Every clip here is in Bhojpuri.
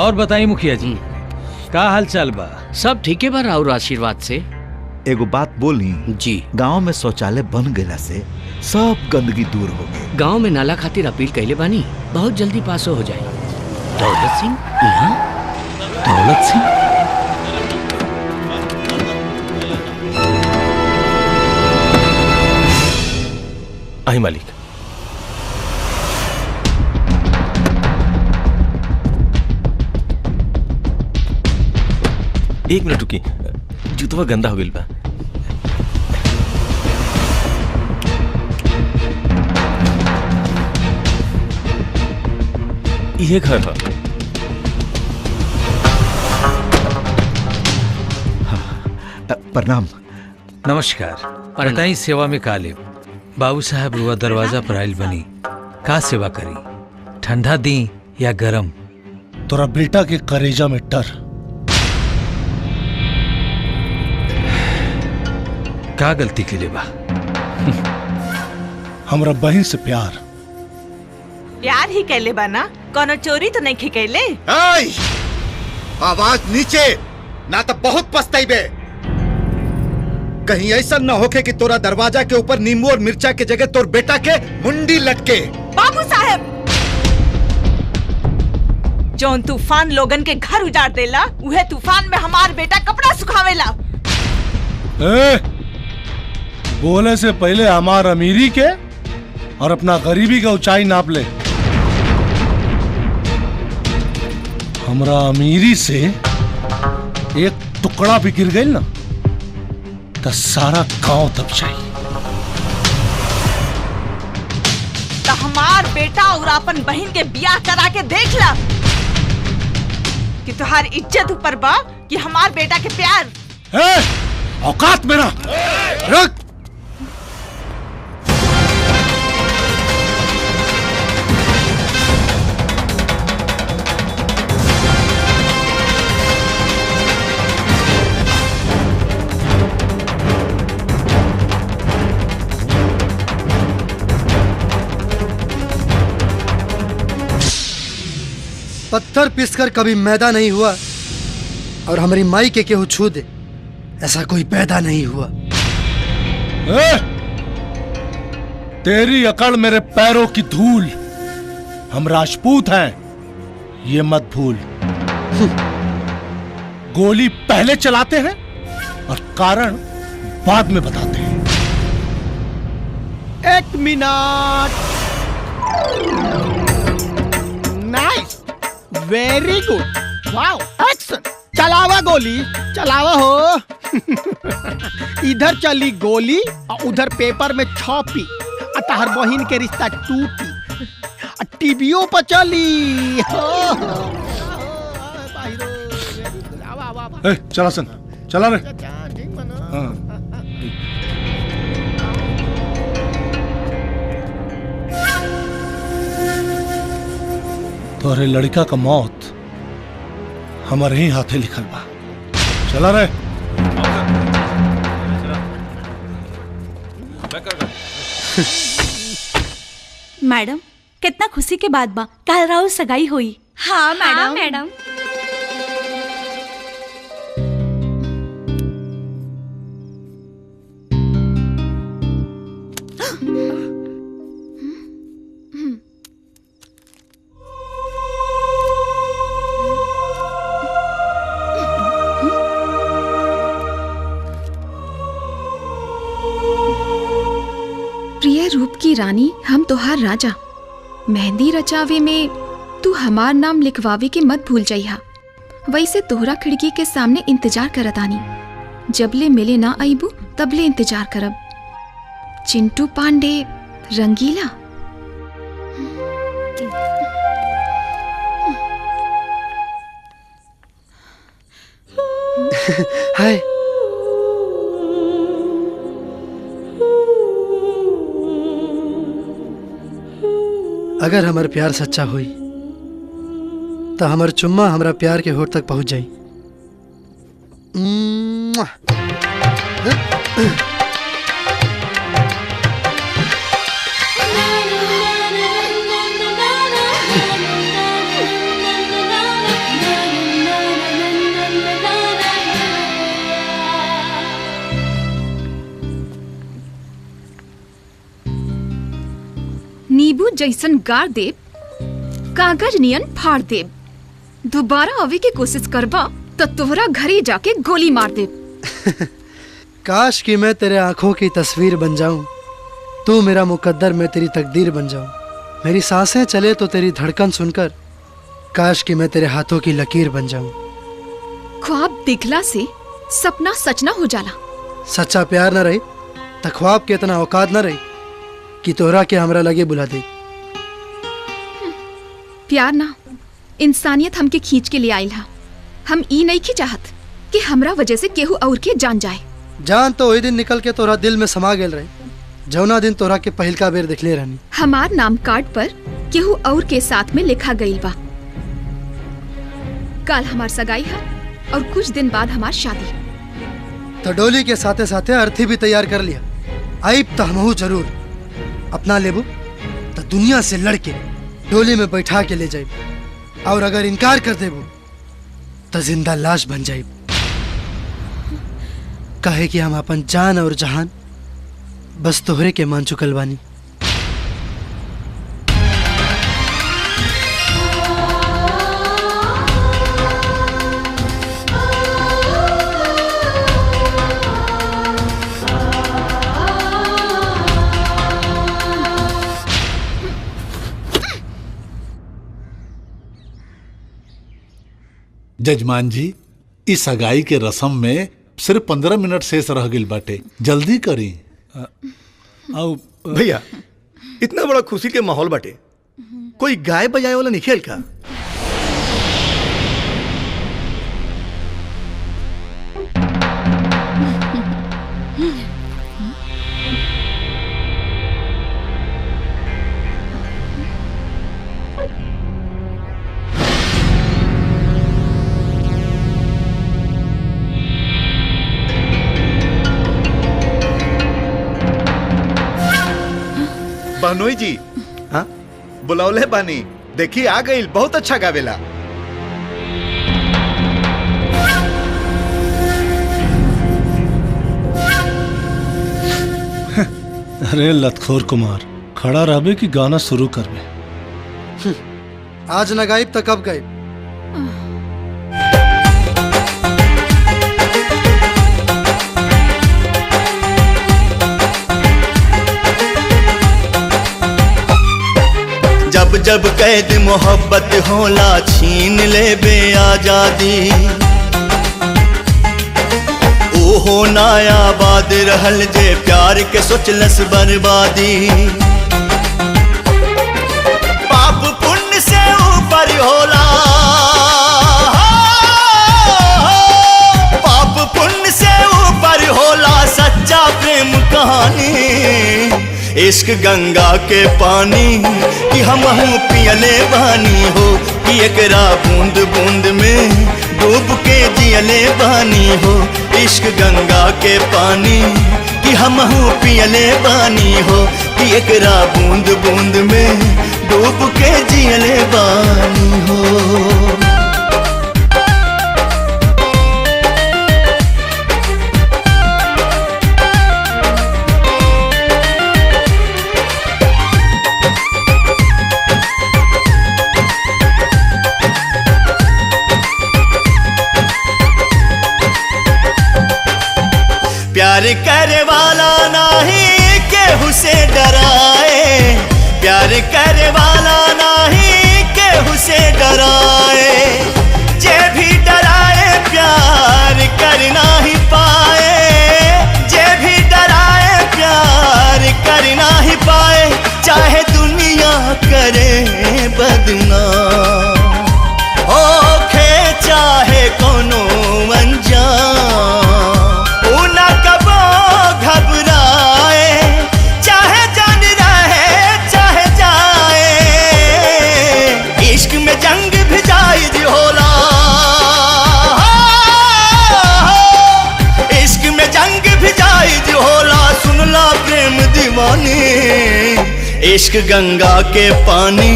और बताइए मुखिया जी, का हाल चाल बा? सब ठीके बा और आशीर्वाद से। एगो बात बोली जी। गांव में शौचालय बन गया से सब गंदगी दूर हो गई। गांव में नाला खातिर अपील कैले बानी, बहुत जल्दी पास हो जाए। दौलत सिंह यहाँ? दौलत सिंह? आई मालिक। एक मिनट रुकी, जूतवा गंदा हो गई बा। ये घर है। प्रणाम। नमस्कार। बताई सेवा में काले बाबू साहब रुआ दरवाजा पर आयल बनी, का सेवा करी? ठंडा दी या गरम? तोरा बेटा के करेजा में डर, का गलती के लिए बा? हमरा बहन से प्यार। प्यार ही कैले बाना, कोनो चोरी तो नहीं कैले। आवाज नीचे, ना तो बहुत पछताइबे। कहीं ऐसा न होके कि तोरा दरवाजा के ऊपर नींबू और मिर्चा के जगह तोर बेटा के मुंडी लटके। बाबू साहब, जौन तूफान लोगन के घर उजाड़ देला, उहे तूफान में हमार बेटा कपड़ा सुखावेला। बोले से पहले हमार अमीरी के और अपना गरीबी का ऊंचाई नाप ले। हमरा अमीरी से एक टुकड़ा भी गिर गई ना तो सारा गांव दब जाए। तो हमार बेटा और अपन बहन के ब्याह करा के देख ला कि तुहार इज्जत ऊपर बा कि हमार बेटा के प्यार। औकात मेरा रख। पत्थर पीसकर कभी मैदा नहीं हुआ और हमारी माई के केहू छू दे, ऐसा कोई पैदा नहीं हुआ। तेरी अकड़ मेरे पैरों की धूल। हम राजपूत हैं, ये मत भूल। गोली पहले चलाते हैं और कारण बाद में बताते हैं। 1 minute. Nice, very good, wow, action. चलावा गोली, चलावा हो। इधर चली गोली और उधर पेपर में छपी, तहर बहिन के रिश्ता टूटी, टीवीओ पर चली। चला सन, चला रे। हाँ। तोरे लड़का का मौत हमारे ही हाथे लिखल बा। चला रे। मैडम, कितना खुशी के बाद बा, कल राहुल सगाई हुई। हाँ मैडम। प्रिय रूप की रानी, हम तोहार राजा। मेहंदी रचावे में तू हमार नाम लिखवावे के मत भूल जाइहा। वैसे तोहरा खिड़की के सामने इंतजार करत आनी, जबले मिले ना आईबू तबले इंतजार करब। चिंटू पांडे, रंगीला। हाय। अगर हमार प्यार सच्चा हुई तो हमार चुम्मा हमारा प्यार के होठ तक पहुंच जाई। नींबू जैसन गाड़ देब, कागज नियन फाड़ देब। दोबारा आवे की कोशिश करबा तो तोहरा घरे जाके गोली मार देब। काश कि मैं तेरे आंखों की तस्वीर बन जाऊं, तू मेरा मुकद्दर, मैं तेरी तकदीर बन जाऊं। मेरी सांसें चले तो तेरी धड़कन सुनकर, काश कि मैं तेरे हाथों की लकीर बन जाऊं। ख्वाब दिखला से सपना सच ना हो जाला। सच्चा प्यार न रही तो ख्वाब के इतना औकात न रही कि तोहरा के हमरा लगे बुला दे। प्यार ना, इंसानियत हमके खींच के ले आइल हा। हम ई नहीं की चाहत कि हमरा वजह से केहू और के जान जाए। जान तो वही दिन निकल के तोरा दिल में समा गेल रही, जौना दिन तोरा के पहिलका बेर दिखले रहनी। हमार नाम कार्ड पर केहू और के साथ में लिखा गईल बा। कल हमार सगाई है और कुछ दिन बाद हमार शादी। तो डोली के साथे साथे अर्थी भी तैयार कर लिया। आइब तो हमहू जरूर। अपना लेबू तो दुनिया से लड़के डोली में बैठा के ले जाइब, और अगर इनकार कर देबू तो जिंदा लाश बन जाइब। कहे कि हम अपन जान और जहान बस तोहरे के मान चुकल बानी। जजमान जी, इस सगाई के रस्म में सिर्फ 15 मिनट शेष रह गई बाटे, जल्दी करी। भैया, इतना बड़ा खुशी के माहौल बाटे, कोई गाय बजाए वाला नहीं खेल का? बहनोई जी, हाँ बुलावले बानी, देखी आ गई, बहुत अच्छा गावेला। अरे लतखोर कुमार, खड़ा रहबे कि गाना शुरू करबे? आज न गायब तो कब गायब? जब जब कैद मोहब्बत होला, छीन ले बे आजादी। ओहो नायाबाद रहल जे प्यार के सोचलस बर्बादी। पाप पुण्य से ऊपर होला, पाप पुण्य से ऊपर होला सच्चा प्रेम कहानी। इश्क गंगा के पानी कि हमहू पियले बानी हो, कि एकरा बूंद बूंद में डूब के जियले बानी हो। इश्क गंगा के पानी कि हमहू पियले बानी हो, कि एकरा बूंद बूंद में डूब के जियले बानी हो। प्यार करे वाला नहीं केहू से डराए, प्यार करे वाला नहीं केहू से डराए। जे भी डराए प्यार कर नहीं पाए, जे भी डराए प्यार कर नहीं पाए। चाहे दुनिया करे बदनाम, ओखे चाहे कोनो अनजान, इश्क गंगा के पानी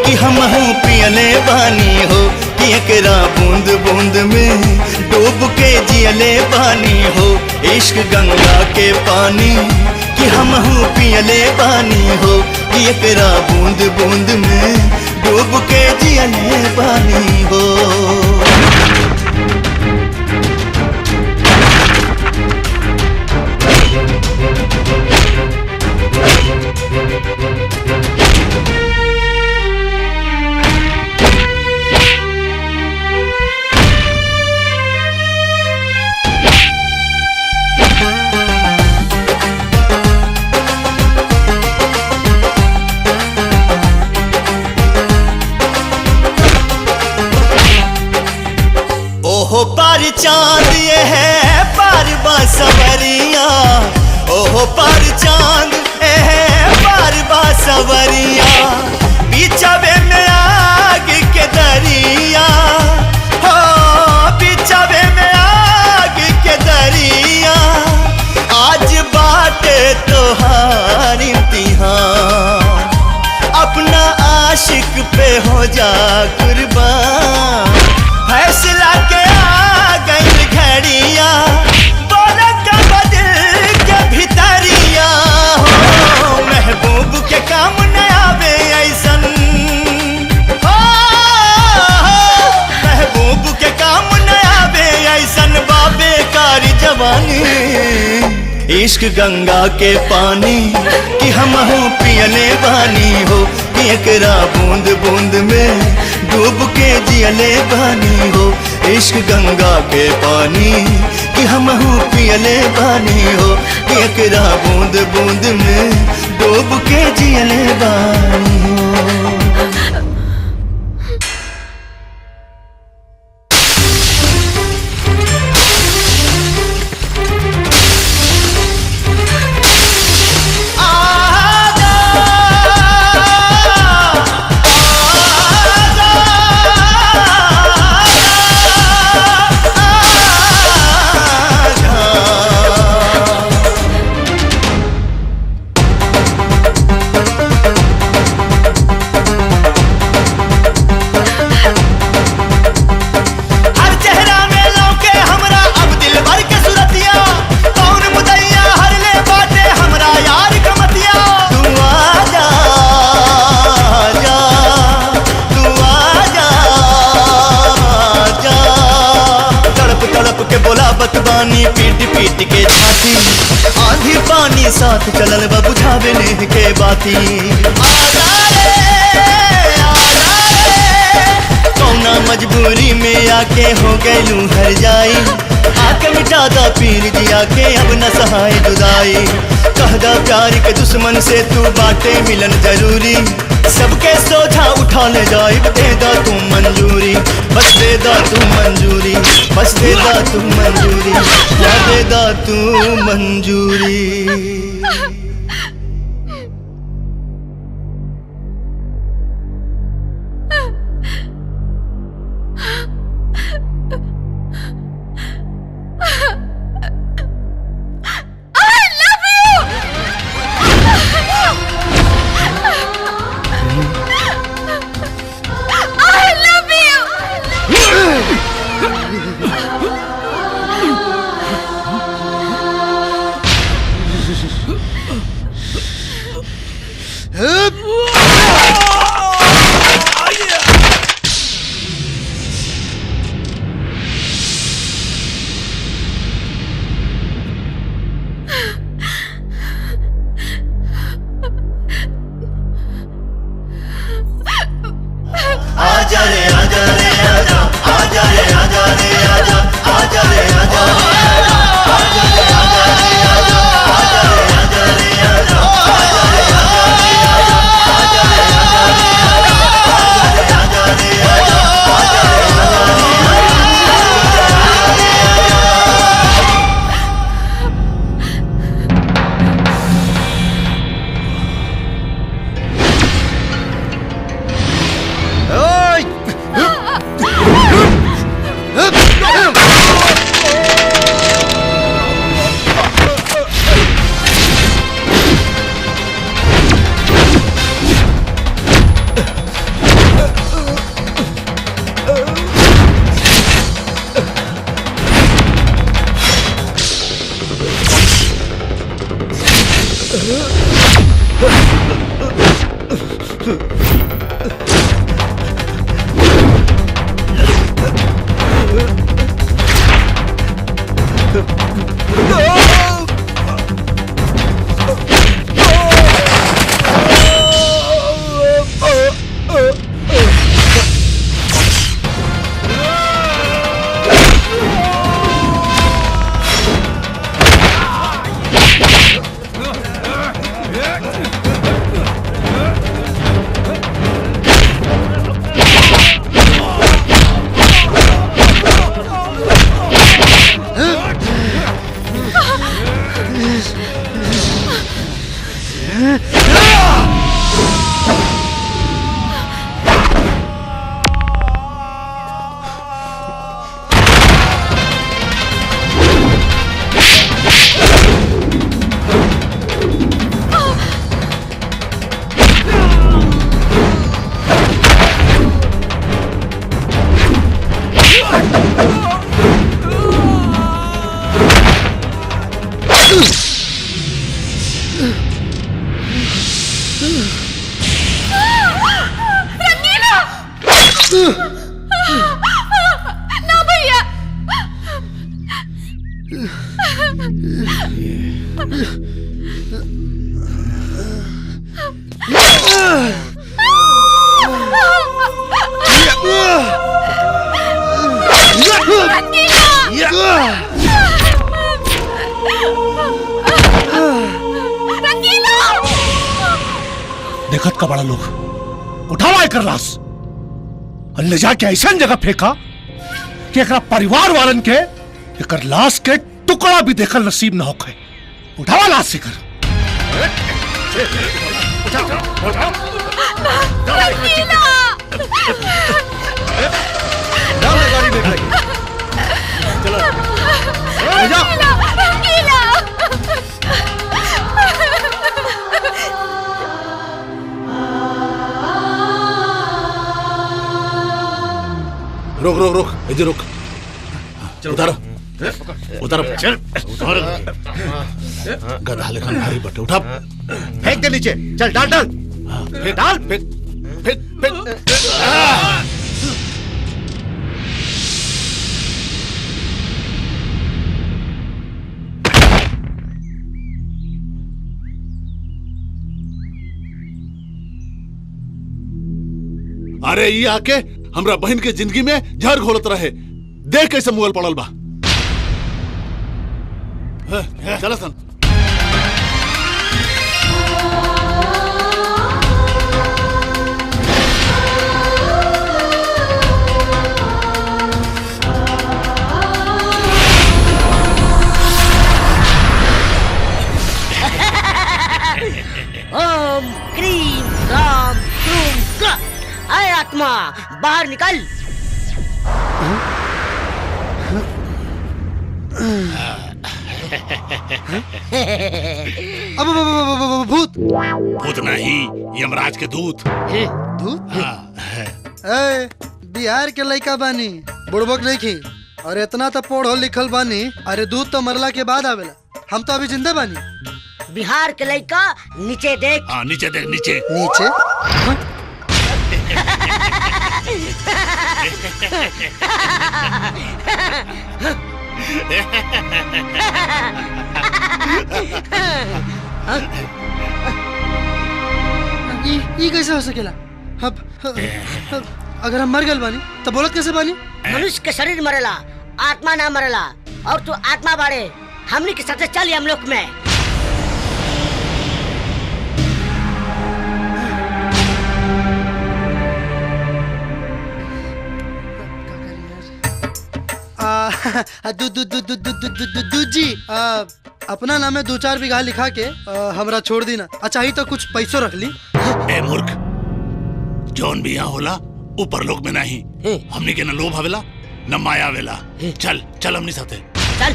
कि हमहू पियले बानी हो, कि एकरा बूंद बूंद में डूब के जियले बानी हो। इश्क गंगा के पानी कि कि हमहू पियले बानी हो कि एकरा बूंद बूंद में डूब के जियले बानी हो। ओहो पार चांद ये है पार बांसवरिया, ओहो पार चांद ये है पार बांसवरिया, बिछावे में आग के दरिया हो, बिछावे में आग के दरिया, आज बाटे तोहार इम्तिहान, अपना आशिक पे हो जा कुर्बान, फैसला के आ गई घड़िया, बोला का बदल के भितरिया हो, महबूब के काम न आवे ऐसन हो, महबूब के काम न आवे ऐसन बाबे कारी जवानी, इश्क गंगा के पानी कि हमहू पियले बानी हो, कि एकरा बूंद बूंद में डूब के जियले बानी हो, इश्क गंगा के पानी कि हमहू पियले बानी हो, कि एकरा बूंद बूंद में डूब के जियले बानी हो। पीट पीट के छाती आंधी पानी साथ चलल बा बुझावे नेह के बाती, कौना मजबूरी में आके हो गैलू हर जाई, आके मिटा दा पीर जिया के अब न सहाय जुदाई, कह दा प्यार के दुश्मन से तू बाटे मिलन जरूरी, सबके सोझा उठा ले जाए, दे दा तू मंजूरी, बस दे दा तू मंजूरी, बस दे दा तू मंजूरी, या दे दा तू मंजूरी। रंगीला! ना भैया! देखत का बड़ा लोग उठावा एकर लाश और ले जाके ऐसा जगह फेंका कि एकरा परिवार वालन के एकर लाश के टुकड़ा भी देखल नसीब न होखे। उठावा लाश से कर। गाड़ी में खड़ी। चलो ले जाओ। रोक रोक रोक इधर रोक। उतारो उतारो चल उतारो। गधा लेखन भारी बटे उठा फेंक दे नीचे। चल डाल डाल डाल फेंक फेंक फेंक। अरे ये आके हमरा बहन के जिंदगी में जहर घोलत रहे। देख कैसे मुगल पड़ल बा। चल सन। ओम क्रीम राम क्रूम का। आए आत्मा बाहर निकल। अब भूत भूत नहीं यमराज के दूत। दूत? ए, बिहार के लड़का बानी बुड़बक नहीं खी और इतना तो पढ़ो लिखल बानी। अरे दूध तो मरला के बाद आवेला। हम तो अभी जिंदा बानी। बिहार के लड़का नीचे देख। हाँ नीचे देख नीचे। नीचे ये कैसे हो सकेला? अब अगर हम मर गए बानी तो बोलत कैसे बानी? मनुष्य के शरीर मरेला, आत्मा ना मरेला। और तू आत्मा बाड़े। हमनी के साथ चल हम लोग में। दूजी अपना नाम में 2-4 बीघा लिखा के हमरा छोड़ दी ना। अच्छा ही तो कुछ पैसों रख ली। ए मूर्ख, जौन भी यहाँ होला ऊपर लोग में नहीं। हमने के न लोभ आवेला न माया आवेला। चल चल हमनी साथे चल।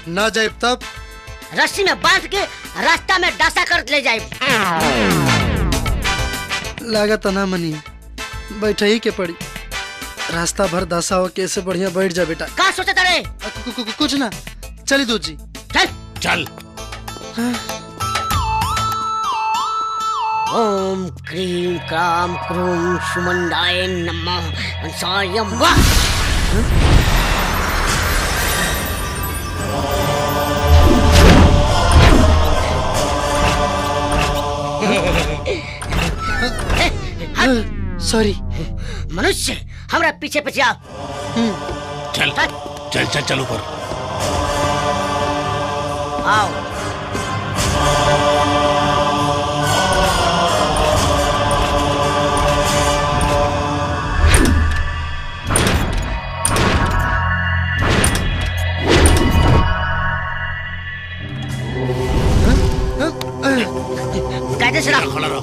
ना जाए तब रस्सी में बांध के रास्ता में डासा कर ले जाए। लागत ना मनी बैठे ही के पड़ी। रास्ता भर दासा हो कैसे बढ़िया बैठ जा बेटा। का सोचे तारे? कुछ ना चली दूजी। चल चल। ओम क्रीम क्राम क्रूम सुमंडाय नमः अंसायम वाह। सॉरी। मनुष्य हमरा पीछे पीछे आओ। चल चल चल चल ऊपर आओ। कायदे से रहो। खड़ा रहो।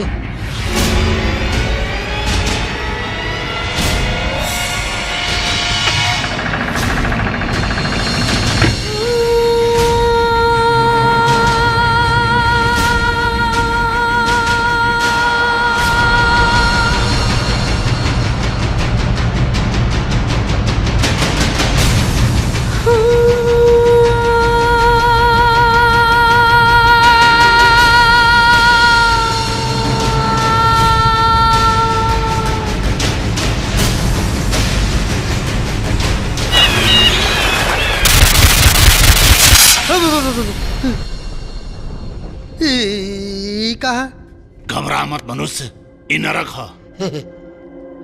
कहा घबरा मत मनुष्य, इ नरक है।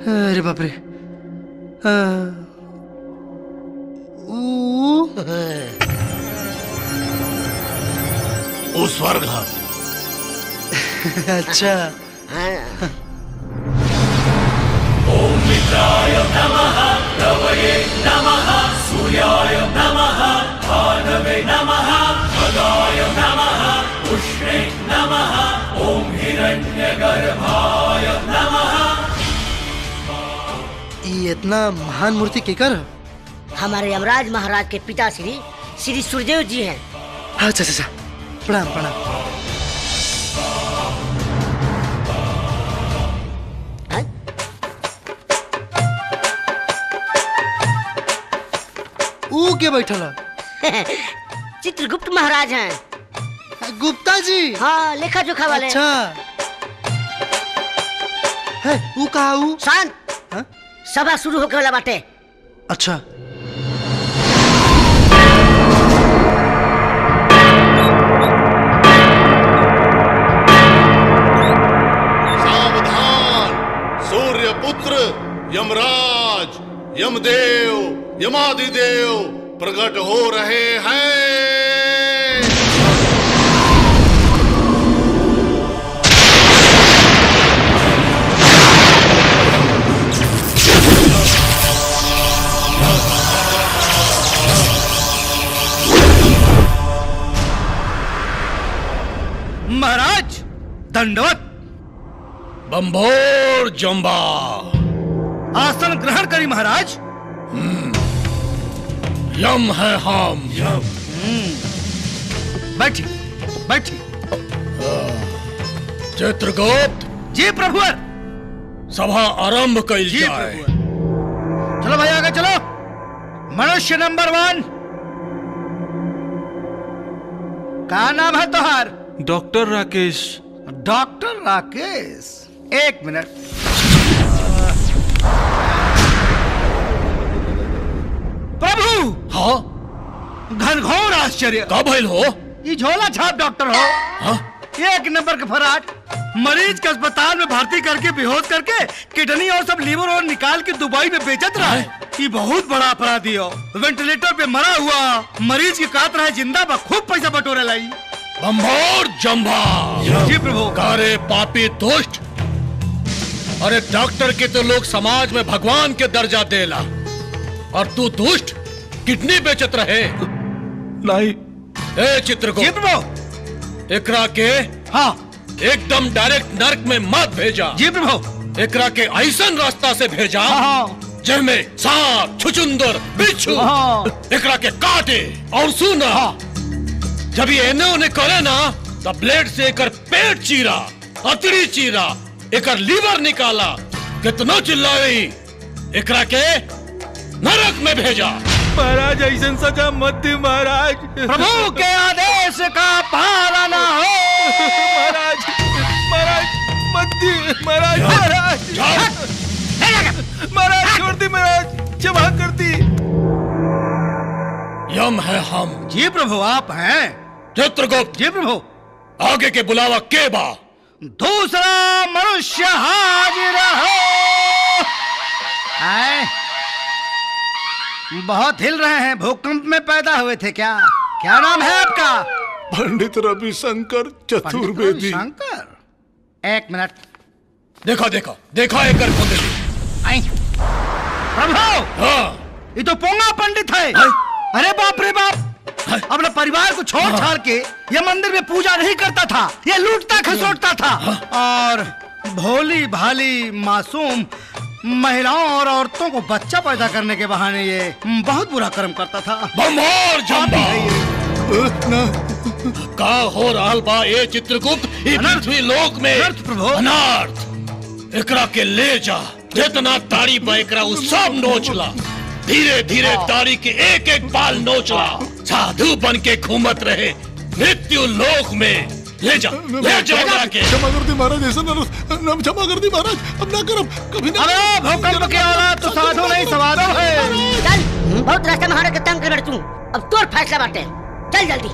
अरे बाप रे। वो स्वर्ग है। अच्छा। ओम मित्राय नमः, रवये नमः, सूर्याय नमः, भानवे नमः, खगाय नमः, उष्णे नमः, ओम हिरण्यगर्भाय नमः। ये इतना महान मूर्ति केकर? हमारे यमराज महाराज के पिता श्री श्री सूर्यदेव जी हैं। अच्छा अच्छा, प्रणाम प्रणाम। ऊ के बैठल है? चित्रगुप्त महाराज हैं। गुप्ता जी? हाँ, लेखा जोखा वाले। अच्छा है। ऊ कहा? ऊ शांत। सभा शुरू होके वाला बाटे। अच्छा। सावधान, सूर्य पुत्र यमराज, यमदेव, यमादिदेव प्रकट हो रहे हैं। महाराज दंडवत। बंभोर जंबा, आसन ग्रहण करी महाराज। यम है हम। बैठी बैठी। चित्रगुप्त। जी प्रभुवर। सभा आरंभ कइल जी जाए। प्रभुवर। चलो भाई आगे चलो। मनुष्य नंबर 1। का नाम है तोहार? डॉक्टर राकेश। डॉक्टर राकेश, एक मिनट। प्रभु। हाँ, घनघोर आश्चर्य। का भइल हो? ये झोला छाप डॉक्टर हो। हाँ? एक नंबर के फराट। मरीज के अस्पताल में भर्ती करके बेहोश करके किडनी और सब लीवर और निकाल के दुबई में बेचत रहा है। ये बहुत बड़ा अपराधी हो। वेंटिलेटर पे मरा हुआ मरीज की काट रहा है जिंदा बा, खूब पैसा बटोरे लाई। बंभोर जंबा। जी प्रभु। कारे पापी दुष्ट। अरे डॉक्टर के तो लोग समाज में भगवान के दर्जा देला, और तू दुष्ट किडनी बेचत रहे। नहीं। ए चित्रगुप्त। जी प्रभु। एकरा के हाँ एकदम डायरेक्ट नरक में मत भेजा। जी प्रभु। एकरा के ऐसन रास्ता से भेजा हाँ। जिसमें सांप, छुचुंदर, बिच्छू एकरा के काटे। और सुना, जब ये एने ओने करे ना तो ब्लेड से एकर पेट चीरा, अतड़ी चीरा, एकर लीवर निकाला। कितना चिल्लाए, एकरा के नरक में भेजा। महाराज ऐसा सजा मत दी महाराज। प्रभु के आदेश का पालन हो। महाराज महाराज मत दी महाराज। महाराज महाराज छोड़ दी महाराज, क्षमा कर दी। यम है हम। जी प्रभु आप हैं। चित्रगुप्त। जी प्रभु। आगे के बुलावा के बा? दूसरा मनुष्य हाजिर हो। बहुत हिल रहे हैं, भूकंप में पैदा हुए थे क्या? क्या नाम है आपका? पंडित रविशंकर चतुर्वेदी। शंकर। एक मिनट। देखा देखा देखा एकर कुंडली। प्रभु। हाँ। ये तो पोंगा पंडित है। अरे बाप रे बाप, अपने परिवार को छोड़ छाड़ के ये मंदिर में पूजा नहीं करता था, ये लूटता खसोटता था और भोली भाली मासूम महिलाओं और औरतों को बच्चा पैदा करने के बहाने ये बहुत बुरा कर्म करता था। बमोर जंबा का हो रहल बा ए चित्रगुप्त ई पृथ्वी लोक में अनर्थ। एकरा के ले जा, जितना ताड़ी बा एकरा उ सब नोचला, धीरे धीरे ताड़ी के एक एक बाल नोचला, साधु बन के घूमत रहे मृत्यु लोक में। ले जा एकरा के। क्षमा कर दी महाराज, ऐसा नाम क्षमा कर दी महाराज, अब ना करब कभी ना। अरे भूकंप के औलाद तो साधु नहीं सवादु है। चल, बहुत रास्ता महाराज के तंग कर तू, अब तोर फैसला बाटे, चल जल्दी।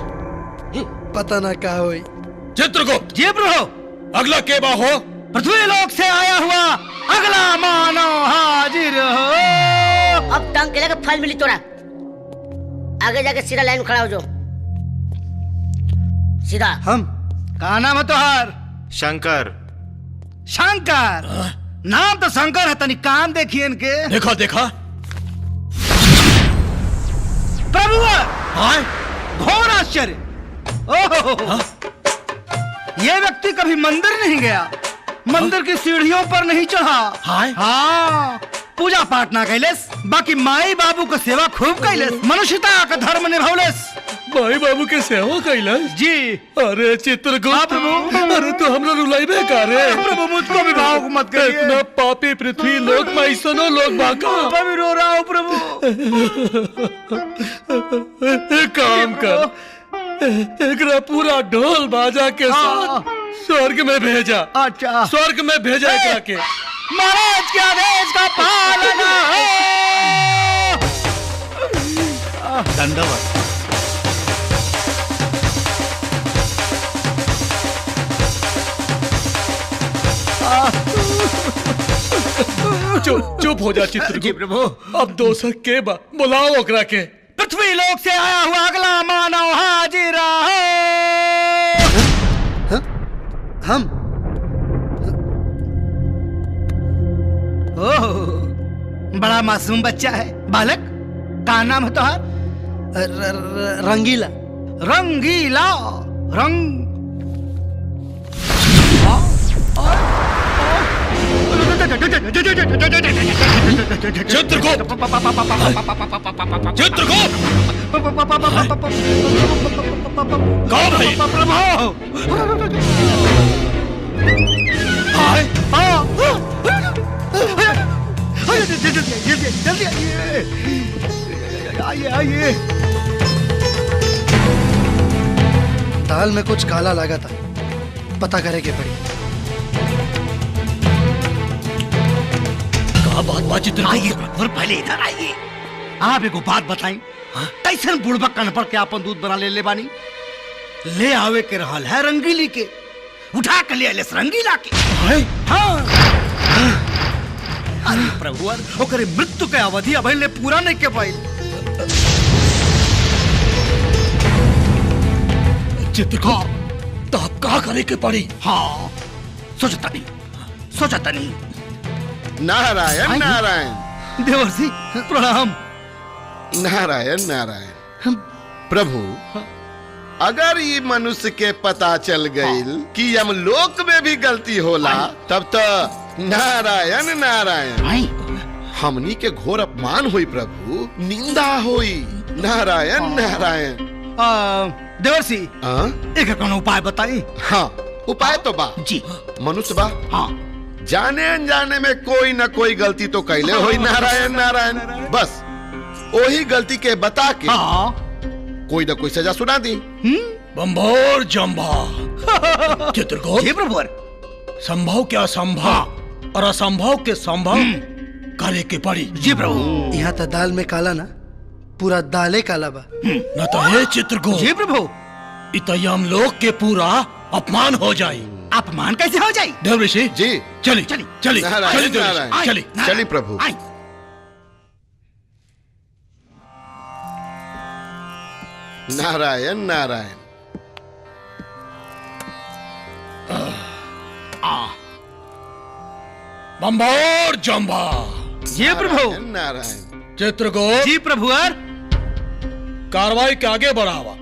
पता ना क्या होई। चित्रगुप्त जी प्रभु। अगला के बा हो? पृथ्वी लोक से आया हुआ अगला मानव हाजिर हो। अब तंग के लगे फल मिली तोरा। आगे जाके सीधा लाइन में खड़ा हो जाओ, सीधा। हम का नाम है तोहार? शंकर। शंकर नाम तो शंकर है, तनी काम देखिए इनके। देखा देखा प्रभु घोर आश्चर्य। ओह, ये व्यक्ति कभी मंदिर नहीं गया, मंदिर की सीढ़ियों पर नहीं चढ़ा। हाँ, पूजा पाठ ना कैलेस, बाकी माई बाबू का सेवा खूब कैलेस, मनुष्यता का धर्म निभावलेस। माई बाबू के सेवा कैलाश जी। अरे चित्रगुप्त प्रभु, अरे तो हमरा रुलाइबे का रे प्रभु, मुझको भी भाव मत करिए। इतना पापी पृथ्वी लोक में ऐसनो लोग बाका। मैं भी रो रहा हूँ प्रभु। एक काम कर, एकरा पूरा ढोल बाजा के साथ स्वर्ग में भेजा। अच्छा, स्वर्ग में भेजा एकरा के। महाराज के आदेश का पालन हो। दंडवत। चुप हो जा चित्रगुप्त प्रभु। अब दोसर के बा, बुलाओ ओकरा के। पृथ्वी लोक से आया हुआ अगला मानव हाजिर हो। हम ओह, बड़ा मासूम बच्चा है। बालक का नाम है तुहार? रंगीला। रंगीला रंग चित्रगुप्त चित्रगुप्त कौन है? जल्दी आइए आइए। दाल में कुछ काला लगा था, पता करे के पड़ी। बात चित्रगुप्त, आइए और पहले इधर आइए। आप एक बात बताई, कैसन बुढ़बक कन पर के आपन दूध बना ले बानी? ले आवे के रहल है रंगीली के, उठा के ले आले रंगीला के। हाँ। अरे प्रभु, ओकरे मृत्यु के अवधि अब ले पूरा नहीं के पाई। चित्रगुप्त तो आप क्या करे के पड़ी? हाँ, सोचता नहीं। नारायण नारायण। देवर्षि प्रणाम। नारायण नारायण। प्रभु, अगर ये मनुष्य के पता चल गई कि यमलोक में भी गलती होला, तब तो नारायण नारायण। हमनी के घोर अपमान हुई प्रभु, निंदा हुई। नारायण नारायण। देवर्षि एक कौन उपाय बताई? हाँ, उपाय तो बा जी। मनुष्य बा, हाँ, जाने अनजाने में कोई न कोई गलती तो कैले होई। नारायण नारायण। बस वही गलती के बता के कोई न कोई सजा सुना दी। बम्भोर जम्भा। चित्रगुप्त जी प्रभु। संभव के असंभव और असंभव के संभव करे के पड़ी। जी प्रभु। यहाँ तो दाल में काला ना, पूरा दाले काला बा। न तो हे चित्रगुप्त। जी प्रभु। इतम लोग के पूरा अपमान हो जाए। अपमान कैसे हो जाए? देवऋषि जी चली नारायण चली चली प्रभु। नारायण नारायण। बम्भोर जम्भा। जी प्रभु। नारायण। चित्रगुप्त। जी प्रभु। कार्रवाई के आगे बढ़ावा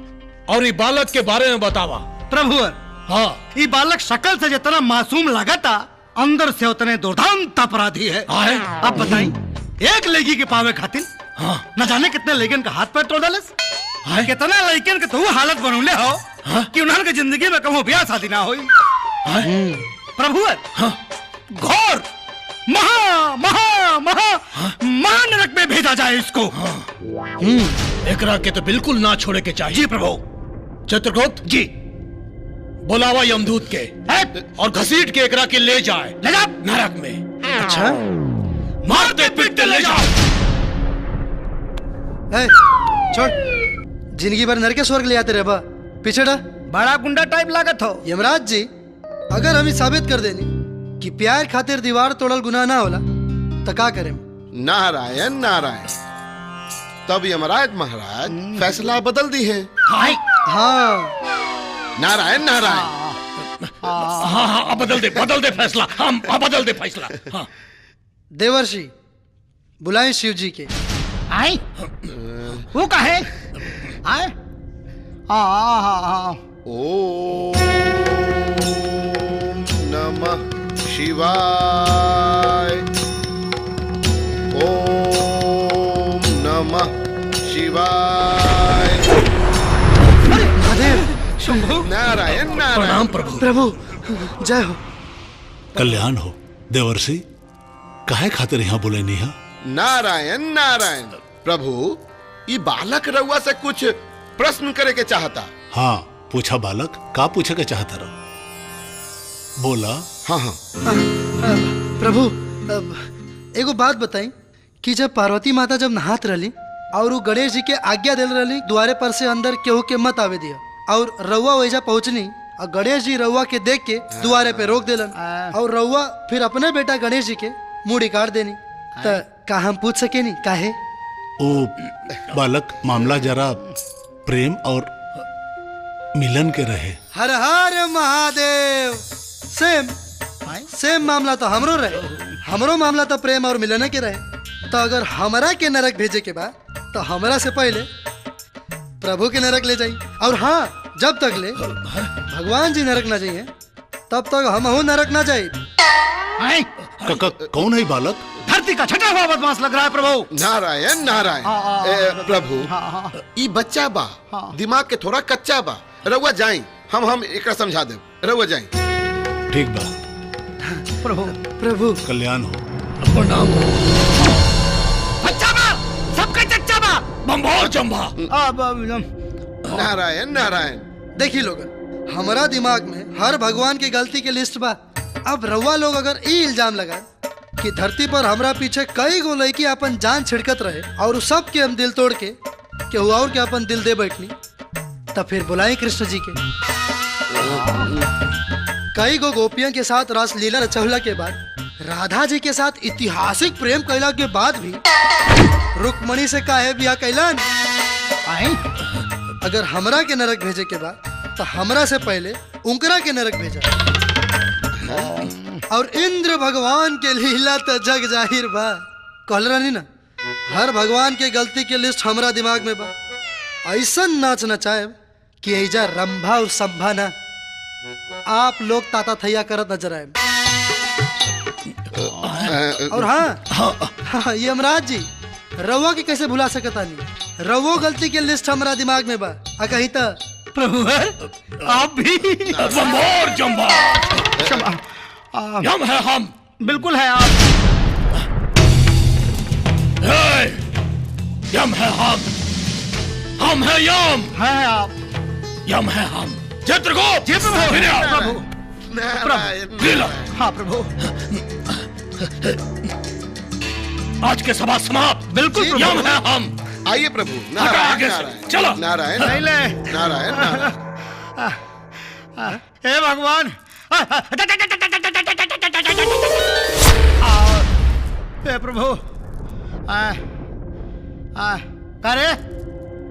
और ये बालक के बारे में बतावा। प्रभुवर, हाँ, ये बालक शक्ल से जितना मासूम लगता अंदर से उतने दुर्दांत अपराधी है। अब बताई, एक लड़की के पावे खातिर न जाने कितने लड़किन का हाथ पैर तोड़ डालस, कितना लड़किन के तू हालत बनौले हो कि उन्हन के जिंदगी में कभी ब्याह शादी ना होई। प्रभुवर, घोर महा महा महा महानरक में भेजा जाए इसको। एकरा के तो बिल्कुल ना छोड़े के चाहिए। जी प्रभु। चित्रगुप्त जी, बुलावा यमदूत के और घसीट के एकरा के ले जाए नरक में। अच्छा, मारते पीटते ले जाओ। छोड़, जिंदगी भर नरक के स्वर्ग ले आते रहे बा। पीछे डा, बड़ा गुंडा टाइप लागत हो। यमराज जी, अगर हम साबित कर देनी कि प्यार खातिर दीवार तोड़ल गुनाह ना होला तो का करें? नारायण नारायण। तब यमराज महाराज फैसला बदल दी है। हाँ, नारायण नारायण। हाँ, बदल दे फैसला। हम बदल दे फैसला। हाँ। देवर्षि, बुलाएं शिव जी के। आई वो कहे आए। ओम नमः शिवाय। ओम नमः शिवाय। महादेव, शंभु, नारायण नारायण। प्रभु जय हो। कल्याण हो देवर्षि। काहे खातिर यहाँ बोले नहीं है? नारायण नारायण। प्रभु, ये बालक रउआ से कुछ प्रश्न करे के चाहता। हाँ, पूछा बालक, का पूछे के चाहता रहो? बोला। हाँ हाँ। प्रभु, एगो बात बताई कि जब पार्वती माता जब नहात रही और वो गणेश जी के आज्ञा दिल रही द्वारे पर से अंदर केहू के मत आवे दिया और रउआ वैजा पहुंचनी और गणेश जी रउआ के देख के द्वारे पे रोक दिलन और रउआ फिर अपने बेटा गणेश जी के मुड़ी काट देनी। तो का हम पूछ सके नहीं काहे? ओ बालक, मामला जरा प्रेम और मिलन के रहे। हर हर महादेव। सेम मामला तो हमरो रहे। हमरो मामला तो प्रेम और मिलन के रहे। तो अगर हमरा के नरक भेजे के बाद तो हमरा से पहले प्रभु के नरक ले जाई। और हाँ, जब तक ले भगवान जी नरक ना जाइए तब तक हम नरक ना जाए। कौन है बालक? धरती का छठा हुआ बदमाश लग रहा है प्रभु। नारायण नारायण। प्रभु, ये बच्चा बा, दिमाग के थोड़ा कच्चा बा। रउआ जाई, हम एकरा समझा दे। रउआ जाई। ठीक बा। प्रभु प्रभु कल्याण हो। प्रणाम हो। बच्चा बा, सबका चच्चा बा। बम्भोर चंबा। नारायण नारायण। देखी लोग, हमारा दिमाग में हर भगवान की गलती के लिस्ट बा। अब रउआ लोग अगर ये इल्जाम लगा कि धरती पर हमरा पीछे कई गो लड़की अपन जान छिड़कत रहे और सब के हम दिल तोड़ के केहू और के अपन दिल दे बैठनी, तब फिर बुलाएं कृष्ण जी के। कई गो गोपियों के साथ रास लीला रचौला के बाद राधा जी के साथ ऐतिहासिक प्रेम कैला के बाद भी रुक्मणी से काहे बिया कैलन? अगर हमरा के नरक भेजे के बाद तो हमरा से पहले उनकरा के नरक भेजा। और इंद्र भगवान के लीला तो जग जाहिर बा। कहल रही ना, हर भगवान के गलती के लिस्ट हमरा दिमाग में बा। ऐसा नाच नचाए कि ऐजा रंभा और संभा ना आप लोग ताता थैया करत नजर आए। और हाँ, यमराज जी, रवो के कैसे भुला सकता नहीं? रवो गलती के लिस्ट हमरा दिमाग में बा। कही तो प्रभु आप भी बम्भोर चंबा। यम है हम। बिल्कुल है आप। यम है हम है यम। है आप। यम है हम। चित्रगुप्त। जी प्रभु। नारायण। हाँ प्रभु। आज के सभा समाप्त। बिल्कुल प्रभु। यम है हम। आइए प्रभु। आगे से चलो। नारायण नारायण। हे भगवान, हे प्रभु, अरे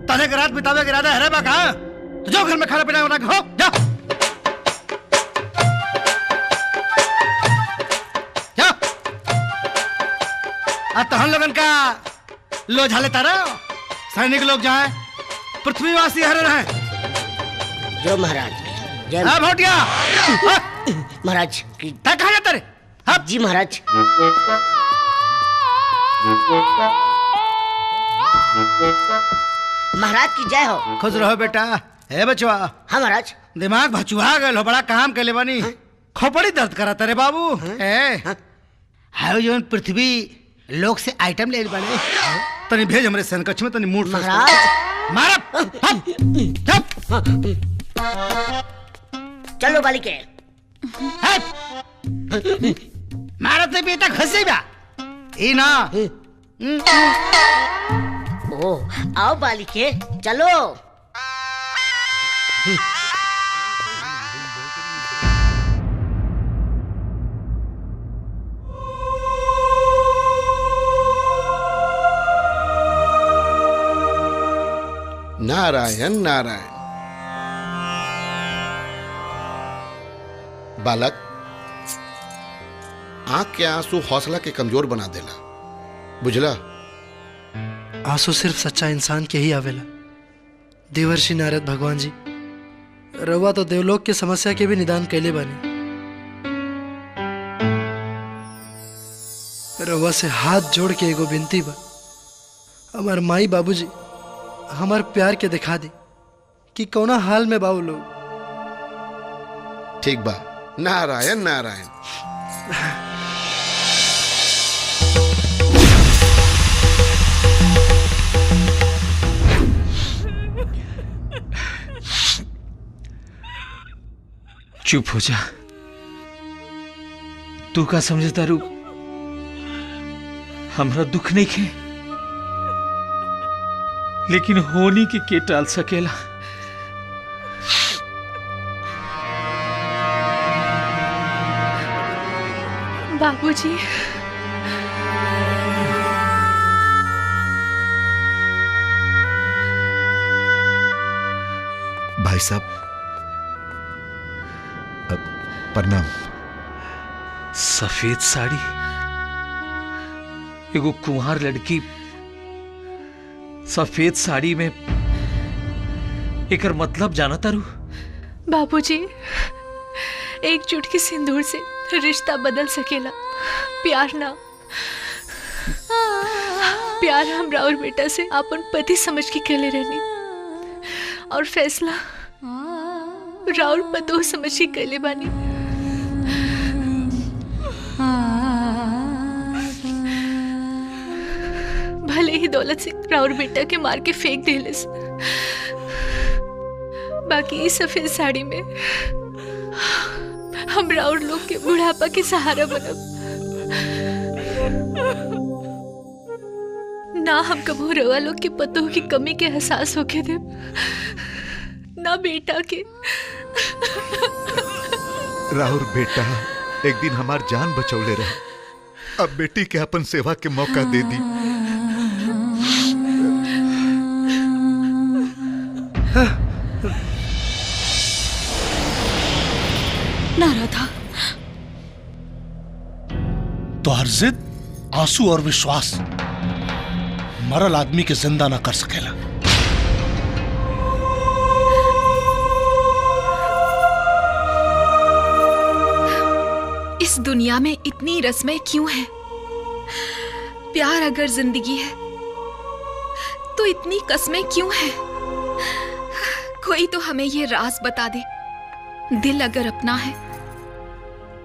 तने के रात बितावे के इरादा है बा कहा? तो जो घर में खाना पीना बना के हो जा। अब तो हम लोगन का लो झाले तारा सैनिक लोग जाए पृथ्वीवासी हरण है। जो महाराज जय भोटिया महाराज क्या कहा जाता रे? जी महाराज। महाराज की जय हो। खुश रहो बेटा। है बचवा। हाँ महाराज। दिमाग भचुआ गए हो, बड़ा काम के ले बनी। खोपड़ी दर्द करा तेरे बाबू। है जो पृथ्वी लोक से आइटम ले बने। तनी भेज हमरे सनकछ में तनी मूड महाराज। मारा चलो बालिके। मारत नहीं बेटा घसे बा ई ना। ओ आओ बालिके चलो। नारायण नारायण। बालक, आंख के आंसू हौसला के कमजोर बना देला, बुझला? आंसू सिर्फ सच्चा इंसान के ही आवेला। देवर्षि नारद भगवान जी, रउआ तो देवलोक के समस्या के भी निदान कैले बानी। रउआ से हाथ जोड़ के एगो विनती बा, हमार माई बाबूजी हमार प्यार के दिखा दे कि कौना हाल में बाऊ लोग। ठीक बा। नारायण नारायण। चुप हो जा। तू का समझता रू हमरा दुख नहीं खे, लेकिन होनी के टाल सकेला। बाबूजी, भाई साहब, प्रणाम। सफेद साड़ी, एगो कुंवार लड़की सफेद साड़ी में, एकर मतलब जाना तारू? बाबूजी, एक चुटकी सिंदूर से रिश्ता बदल सकेला, प्यार ना। प्यार हमरा और बेटा से अपन पति समझ के केले रहनी, और फैसला राउर पतो समझ के केले बानी। भले ही दौलत से राउर बेटा के मार के फेंक देलिस, बाकी इस सफेद साड़ी में हम राउर लोग के बुढ़ापा के सहारा बनब। ना हम कबो रवा लोग के पतों की कमी के एहसास होके दे, ना बेटा के। राहुल बेटा एक दिन हमार जान बचौले रहे, अब बेटी के अपन सेवा के मौका दे दी। ना राधा, तो हर जिद, आंसू और विश्वास मरल आदमी के जिंदा ना कर सकेला। इस दुनिया में इतनी रस्में क्यों हैं? प्यार अगर जिंदगी है तो इतनी कस्में क्यों हैं? कोई तो हमें ये राज बता दे। दिल अगर अपना है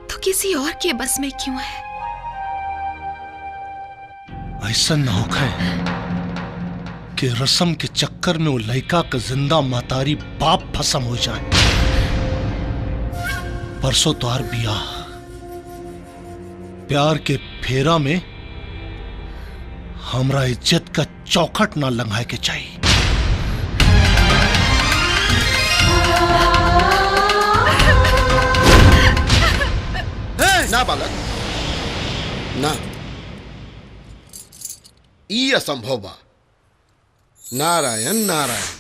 तो किसी और के बस में क्यों है? ऐसा न होगा कि रस्म के चक्कर में वो लड़का का जिंदा मातारी बाप भस्म हो जाए। परसों तोहार बियाह, प्यार के फेरा में हमरा इज्जत का चौखट ना लंघाए के चाहिए। ना बालक, ना, ई असंभव बा। नारायण नारायण।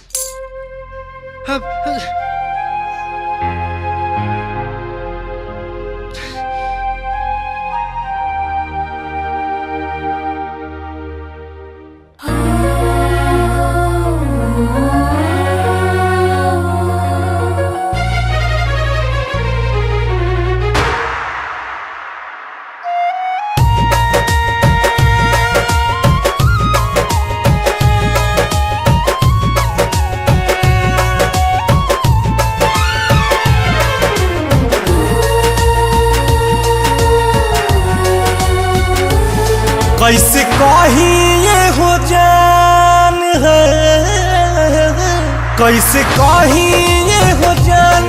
कैसे कही ये हो जान है, कैसे कही ये हो जान,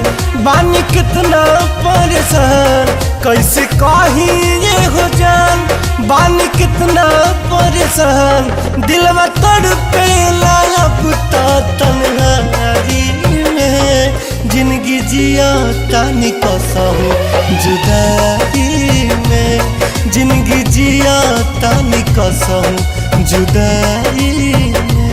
बानी कितना परेशान, कैसे कही ये हो जान, बानी कितना परेशान, दिलवा तड़पेला अब तो तन्हाई में, जिंदगी जिया तानी कसम जुदाई में, जिंदगी जिया तानी कसम जुदाई में।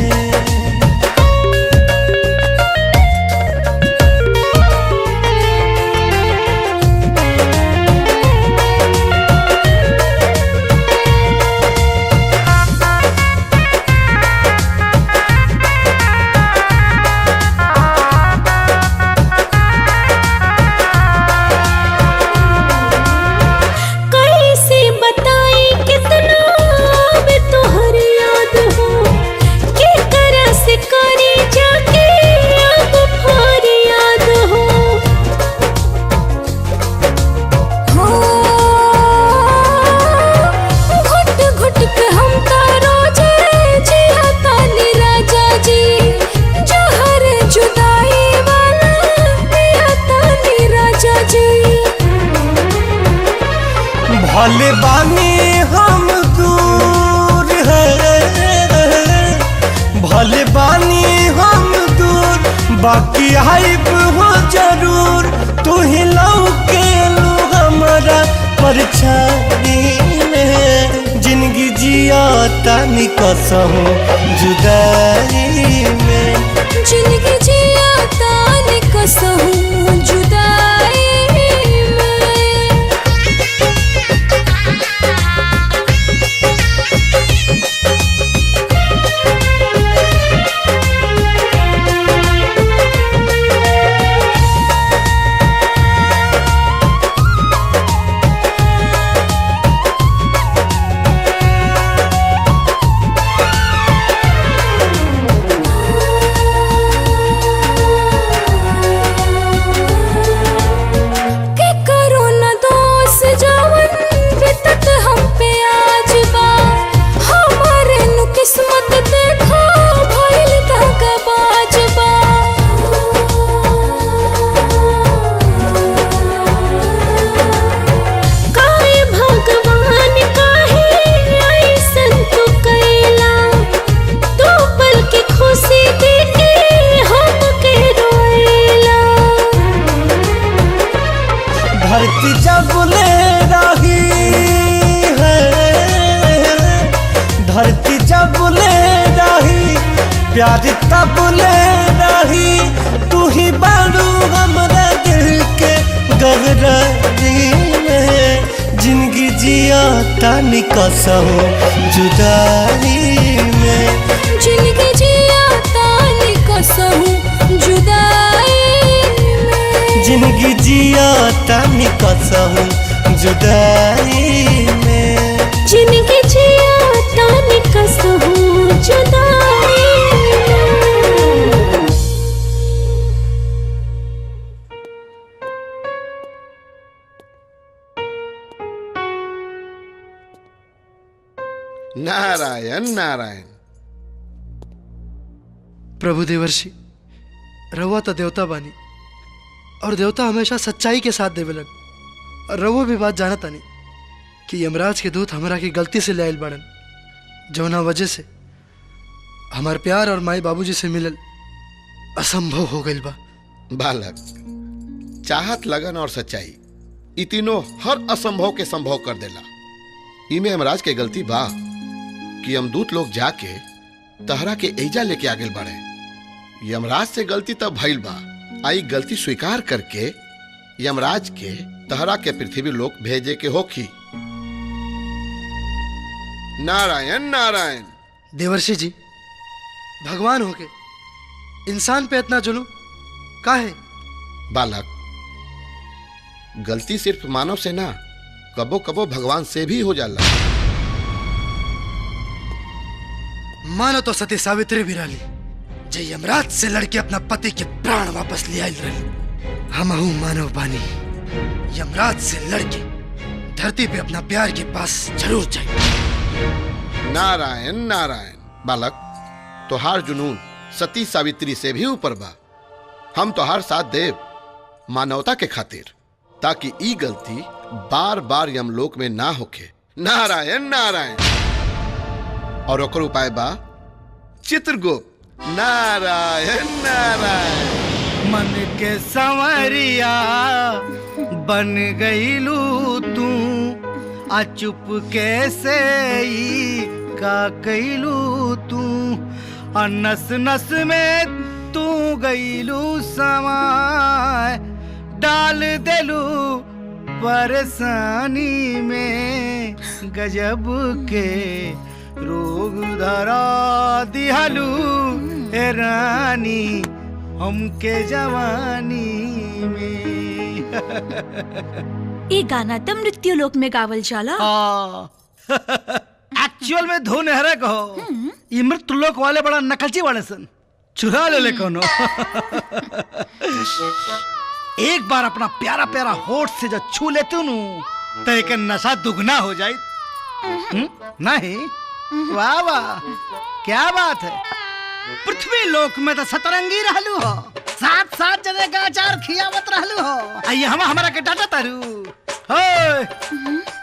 भले बानी हम दूर है, भले बानी हम दूर, बाकी आइब हो जरूर, तू ही लौके लू हमारा परछाई में, जिंदगी जिया तानी कसम जुदाई में, जिंदगी जिया तानी कसम जुदाई धरती जब ले रही है, धरती जब ले रही, प्यार तब ले रही, तू ही बारू हमरा दिल के गहराई में, जिंदगी जिया तानी कसम जुदाई में, जिंदगी जिया तानी कसम जुदाई में, जिंदगी जिया तानी कसम जुदाई में, जिंदगी जिया तानी कसम जुदाई में। नारायण नारायण। प्रभु देवर्षि, रउआ तो देवता बानी और देवता हमेशा सच्चाई के साथ देवेलन, और रउआ भी बात जानता नहीं कि यमराज के दूत हमरा की गलती से ले आइल बाड़न, जौना वजह से हमार प्यार और माई बाबूजी से मिलल असंभव हो गइल बा। बालक, चाहत, लगन और सच्चाई ई तीनों हर असंभव के संभव कर देला। इमे यमराज के गलती बा कि यमदूत लोग जाके तहरा के एजा लेके आगे बढ़े। यमराज से गलती तब भइल बा, आई गलती स्वीकार करके यमराज के तहरा के पृथ्वी लोक भेजे के होखी। नारायण नारायण। देवर्षि जी, भगवान होके इंसान पे इतना जुलूम काहे? बालक, गलती सिर्फ मानव से ना, कबो कबो भगवान से भी हो जाला। मानो तो सती सावित्री भी रही, जे यमराज से लड़के अपना पति के प्राण वापस ले आयल रही। हमहू मानव बानी, यमराज से लड़के धरती पे अपना प्यार के पास जरूर जाए। नारायण नारायण। बालक, तोहार जुनून सती सावित्री से भी ऊपर बा। हम तोहार साथ देव मानवता के खातिर, ताकि ई गलती बार बार यमलोक में ना होखे। नारायण नारायण। और ओकर उपाय बा चित्रगुप्त। नारायण नारायण। मन के संवरिया बन गईलू तू, आ चुप कैसे का कैलू तू, आ नस नस में तू गईलू समाय, डाल देलू परेशानी में, गजब के रोग धरा दिहलू ए रानी हमके जवानी में। ये गाना तो मृत्यु लोक में गावल जाला। एक्चुअल में धो नहरे कहो, ये मृत्यु लोक वाले बड़ा नकलची वाले सन, चुरा ले कोनो। एक बार अपना प्यारा प्यारा होठ से जब छू लेते नु तो एक नशा दुगना हो जाए। नहीं? वाह वाह, क्या बात है। पृथ्वी लोक में तो सतरंगी रहलू हो, साथ साथ जने का अचार खियावत रहलू हो। आइए हमारा के डाटा तारू।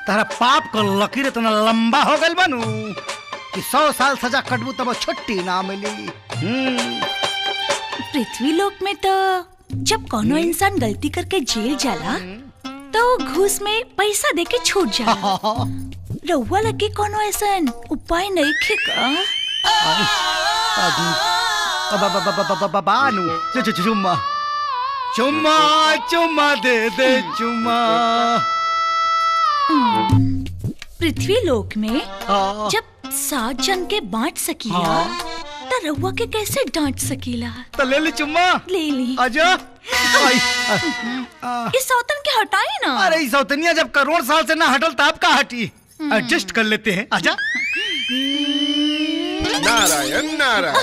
तारा पाप को लकीर इतना लंबा हो गल बनू कि 100 साल सजा कटबू तब छुट्टी ना मिली। पृथ्वी लोक में तो जब कोनो इंसान गलती करके जेल जाला तो घूस में पैसा देके छूट जाला। रउआ लगे कोनो ऐसन उपाय नहीं खे का? बानू चुम्मा चुम्मा चुम्मा दे दे चुम्मा। पृथ्वी लोक में जब 7 जन के बांट सकीला तो रउआ के कैसे डांट सकीला? तो ले ली चुम्मा। ले ली। आजा। इस सौतन के हटाई ना। अरे इस सौतनिया जब करोड़ साल से ना हटल तो आपका हटी। एडजस्ट कर लेते हैं। आजा। नारायण नारायण।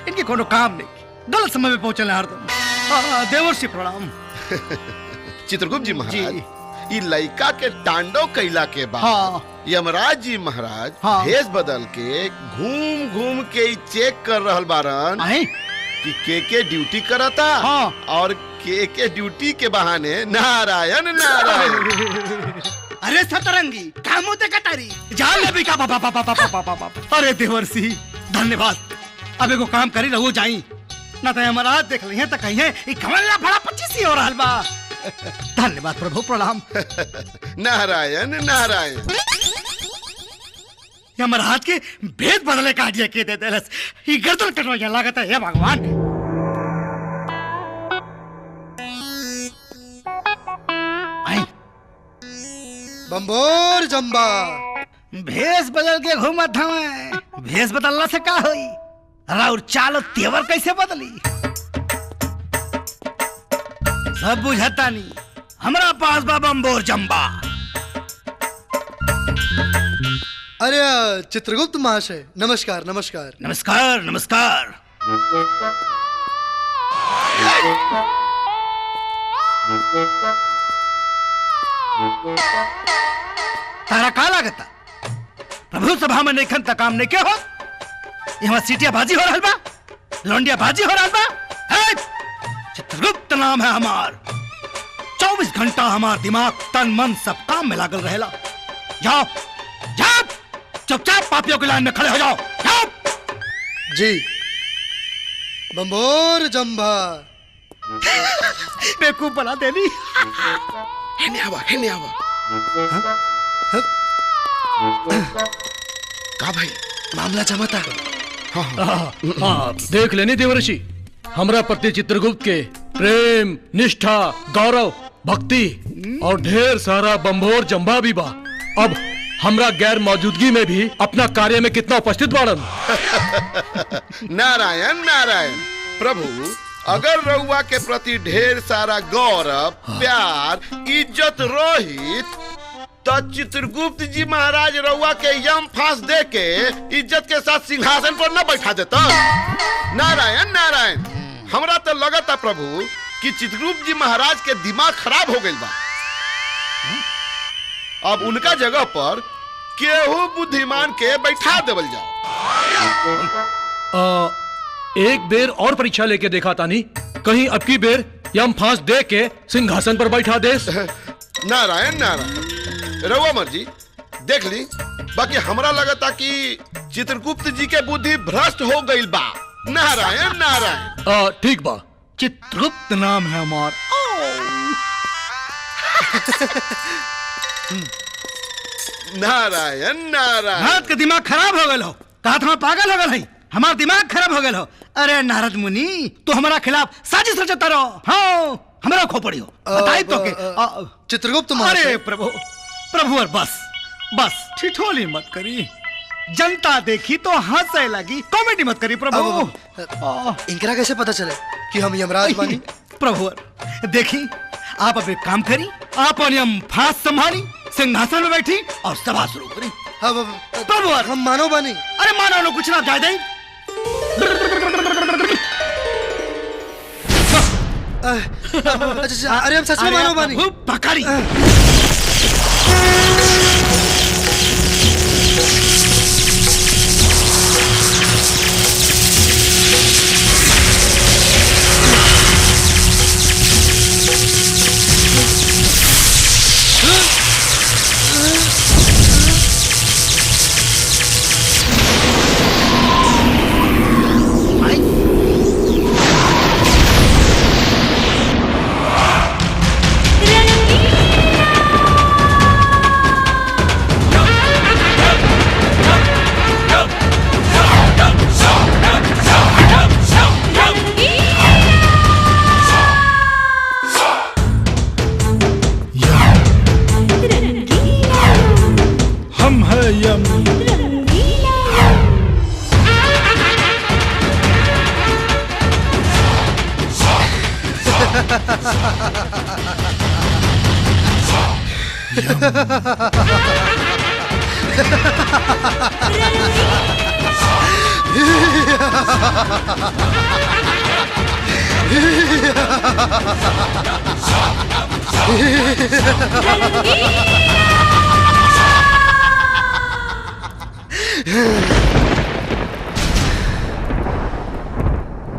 इनके कोनो काम नहीं, गलत समय में पहुंचल है हरदम। देवर्षि प्रणाम। चित्रगुप्त जी महाराज, ई लइका के तांडव कैला के बाद यमराज जी महाराज भेष बदल के घूम घूम के चेक कर रहल बारन कि के ड्यूटी करता और के ड्यूटी के बहाने नारायण नारायण। अरे सतरंगी कामोते कटारी जान ले भी का बाबा। अरे देवर्षि धन्यवाद। अब एगो काम करी रहो जाई ना तो यमराज देख लिये तो कहिए ई कमला बड़ा 25 हो रहल बा। धन्यवाद प्रभु प्रणाम। नारायण नारायण। यमराज के भेद बदले का आइडिया के दे देलस, ई गर्दन कटवाया लागत है। हे भगवान। बम्बोर जम्बा भेष बदल के घूमत हमें, भेष बदलना से का होई? और चालो तेवर कैसे बदली सब बुझता नहीं। हमरा पास बा बम्बोर जम्बा। अरे चित्रगुप्त महाशय नमस्कार नमस्कार। नमस्कार नमस्कार। तारा का लागता? प्रभु सभा में नहीं खन काम नहीं के हो। यहाँ सीटिया बाजी हो रहा बा, लौंडिया बाजी हो रहा बा। चित्रगुप्त नाम है हमार। 24 घंटा हमार दिमाग तन मन सब काम में लागल रहेला। जाओ जाओ चुपचाप पापियों की लाइन में खड़े हो जाओ। जाओ। जी बम्बोर जम्बा। बेवकूफ बना देनी। हेने आवा हेने आवा। का भाई मामला जमाता। देख लेनी देवर्षि, हमरा पति चित्रगुप्त के प्रेम निष्ठा गौरव भक्ति और ढेर सारा बम्बोर जम्बा भी बा। अब हमरा गैर मौजूदगी में भी अपना कार्य में कितना उपस्थित बाड़न। नारायण नारायण। प्रभु अगर रउआ के प्रति ढेर सारा गौरव प्यार इज्जत रोहित तो चित्रगुप्त जी महाराज रउआ के यम फांस दे के इज्जत के साथ सिंहासन पर न बैठा देता। नारायण नारायण। हमरा तो लगता प्रभु कि चित्रगुप्त जी महाराज के दिमाग खराब हो गई बा। अब उनका जगह पर केहू बुद्धिमान के बैठा देवल जाओ। एक बेर और परीक्षा लेके देखा तानी, कहीं अब की बेर यम फांस दे के सिंहासन पर बैठा दे। नारायण नारायण, रहुआ मर्जी देख ली। बाकी हमरा लगता कि चित्रगुप्त जी के बुद्धि भ्रष्ट हो गई बा। नारायण नारायण। ठीक बा, चित्रगुप्त नाम है हमार। नारायण नारायण। भारत का दिमाग खराब हो गए हो, कहा था पागल हो गए, हमारा दिमाग खराब हो गए हो। अरे नारद मुनि, तो हमारा खिलाफ साजिश रचता रहो। हाँ, हमारा खोपड़ी हो बताई तो के चित्रगुप्त। अरे प्रभु प्रभु, और बस बस ठिठोली मत करी, जनता देखी तो हंसे लगी, कॉमेडी मत करी प्रभु। इनकरा कैसे पता चले कि हम यमराज बानी? प्रभु देखी, आप अब एक काम करी, आप हम फांस संभाली, सिंहासन में बैठी और सभा शुरू करी। प्रभु हम मानो बानी। अरे मानो लो कुछ ना जाए दे। अरे हम सच में मानो बानी। पकड़ी।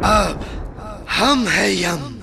अब हम है यम।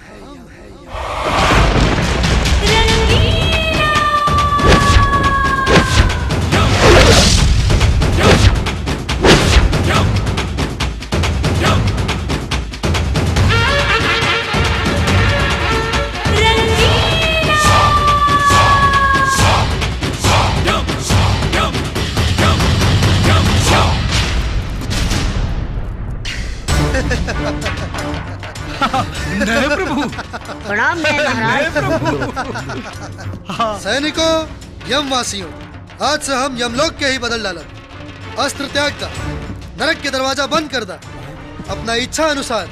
प्रणाम सैनिकों, यमवासियों, आज से हम यमलोक के ही बदल डाला। अस्त्र त्याग दा, नरक के दरवाजा बंद कर दा, अपना इच्छा अनुसार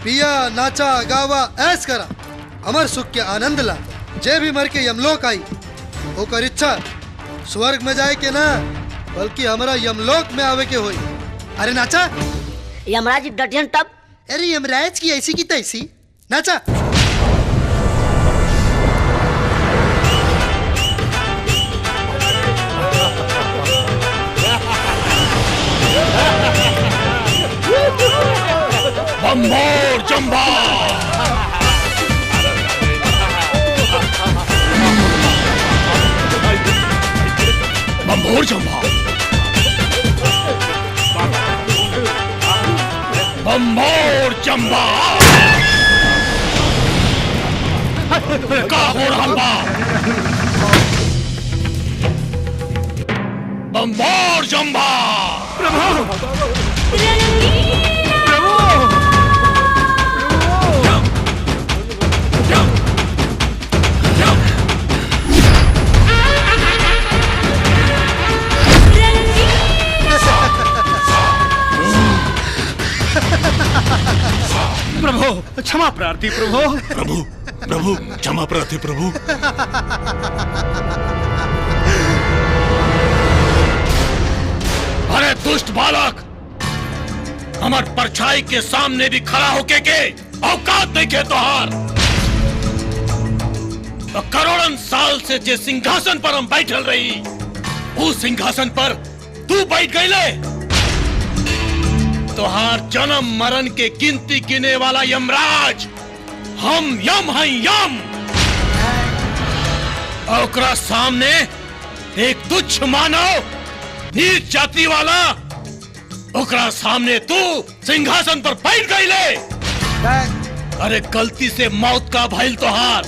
पिया नाचा गावा ऐस करा, अमर सुख के आनंद ला। जे भी मर के यमलोक आई ओकर इच्छा स्वर्ग में जाए के ना, बल्कि हमारा यमलोक में आवे के होई। अरे नाचा। यमराज डटियन तब। अरे यमराज की ऐसी की तैसी नाचा। बम्बोर जम्बा, बम्बोर जम्बा, बम्बोर जम्बा। का हो रहा बा? बम्बोर जम्बा। प्रभु क्षमा प्रार्थी प्रभु। प्रभु प्रभु क्षमा प्रार्थी प्रभु। अरे दुष्ट बालक, हमार परछाई के सामने भी खड़ा होके के औकात देखे तोहार। तो करोड़न साल से जे सिंहासन पर हम बैठल रही, उस सिंहासन पर तू बैठ गई ले। तोहार जन्म मरण के गिनती गिने वाला यमराज हम यम हैं यम। और ओकरा सामने एक तुच्छ मानव नीच जाति वाला, ओकरा सामने तू सिंहासन पर बैठ गई ले। अरे गलती से मौत का भइल तोहार,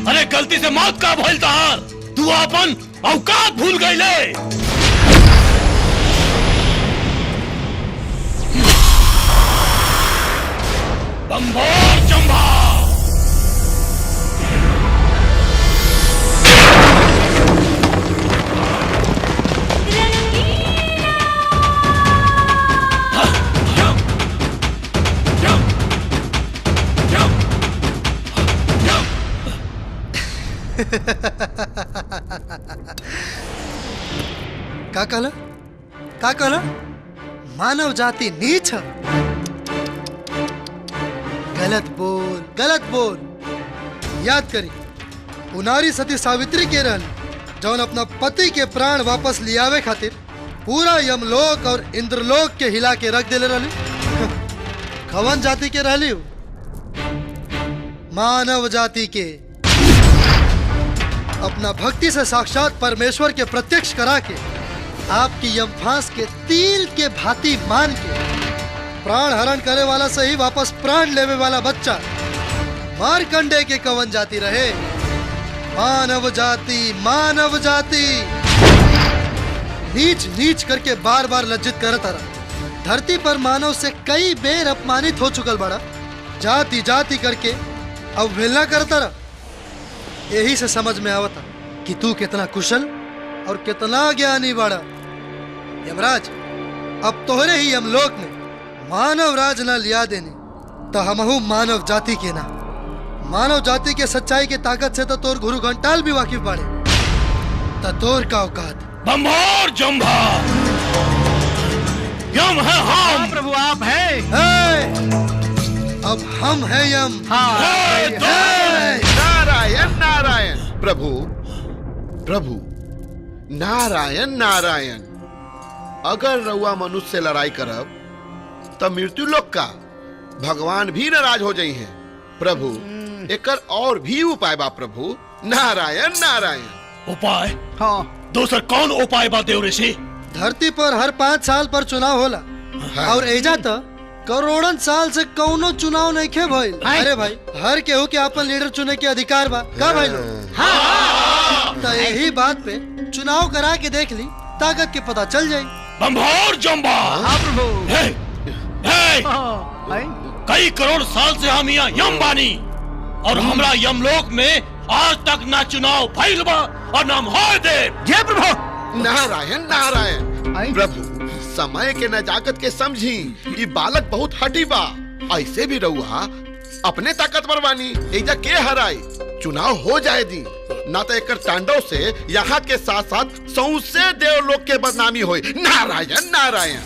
अरे गलती से मौत का भइल तोहार, तू अपन औकात भूल गई ले। बंभोर जंभा। का कहला? का कहला? मानव जाति नीच है। गलत बोल, गलत बोल। याद करी, उनारी सती सावित्री के रहन जौन अपना पति के प्राण वापस लियावे खातिर पूरा यमलोक और इंद्रलोक के हिला के रख देले रहली। कवन जाति के रहली हो? मानव जाति के। अपना भक्ति से साक्षात परमेश्वर के प्रत्यक्ष करा के आपकी यमफांस के तीर के भांति मान के प्राण हरण करे वाला से ही वापस प्राण लेवे वाला बच्चा मारकंडे के कवन जाति रहे? मानव जाति, मानव जाति। नीच नीच करके बार बार लज्जित करता रहा। धरती पर मानव से कई बेर अपमानित हो चुकल बड़ा, जाति जाति करके अवहेलना करता रहा। यही से समझ में आवता कि तू कितना कुशल और कितना ज्ञानी बड़ा। यमराज, अब तोहरे ही यमलोक में मानव राज ना लिया देने तो हमहू मानव जाति के ना। मानव जाति के सच्चाई के ताकत से तो तोर गुरु घंटाल भी वाकिफ बाड़े। तो तोर का औकात? बंभोर जंभा। यम है हम। प्रभु आप हैं। अब हम हैं यम। नारायण नारायण। प्रभु प्रभु नारायण नारायण। अगर रउआ मनुष्य से लड़ाई करब तो मृत्यु लोक का भगवान भी नाराज हो जाई हैं। प्रभु एकर और भी उपाय बा प्रभु। नारायण नारायण। उपाय? हाँ। दूसर कौन उपाय बा देव ऋषि? धरती पर हर 5 साल पर चुनाव होला। और एजा तो करोड़न साल से कौनो चुनाव नहीं खे भइल। अरे भाई, हर केहू के अपन लीडर चुने के अधिकार बा का भाई लोग? तो यही बात पे चुनाव करा के देख ली, ताकत के पता चल जाये। बंभोर जंभा। कई करोड़ साल से हम यहाँ यम बानी और हमरा यमलोक में आज तक ना चुनाव भइल बा और ना होए दे। जय प्रभु। नारायण नारायण। प्रभु समय के नजाकत के समझी, ये बालक बहुत हठी बा। ऐसे भी रहुआ अपने ताकतवर बानी, एजा के हराई? चुनाव हो जाए दी, ना तो एकर तांडव से यहाँ के साथ साथ सौंसे देवलोक के बदनामी होई। नारायण नारायण।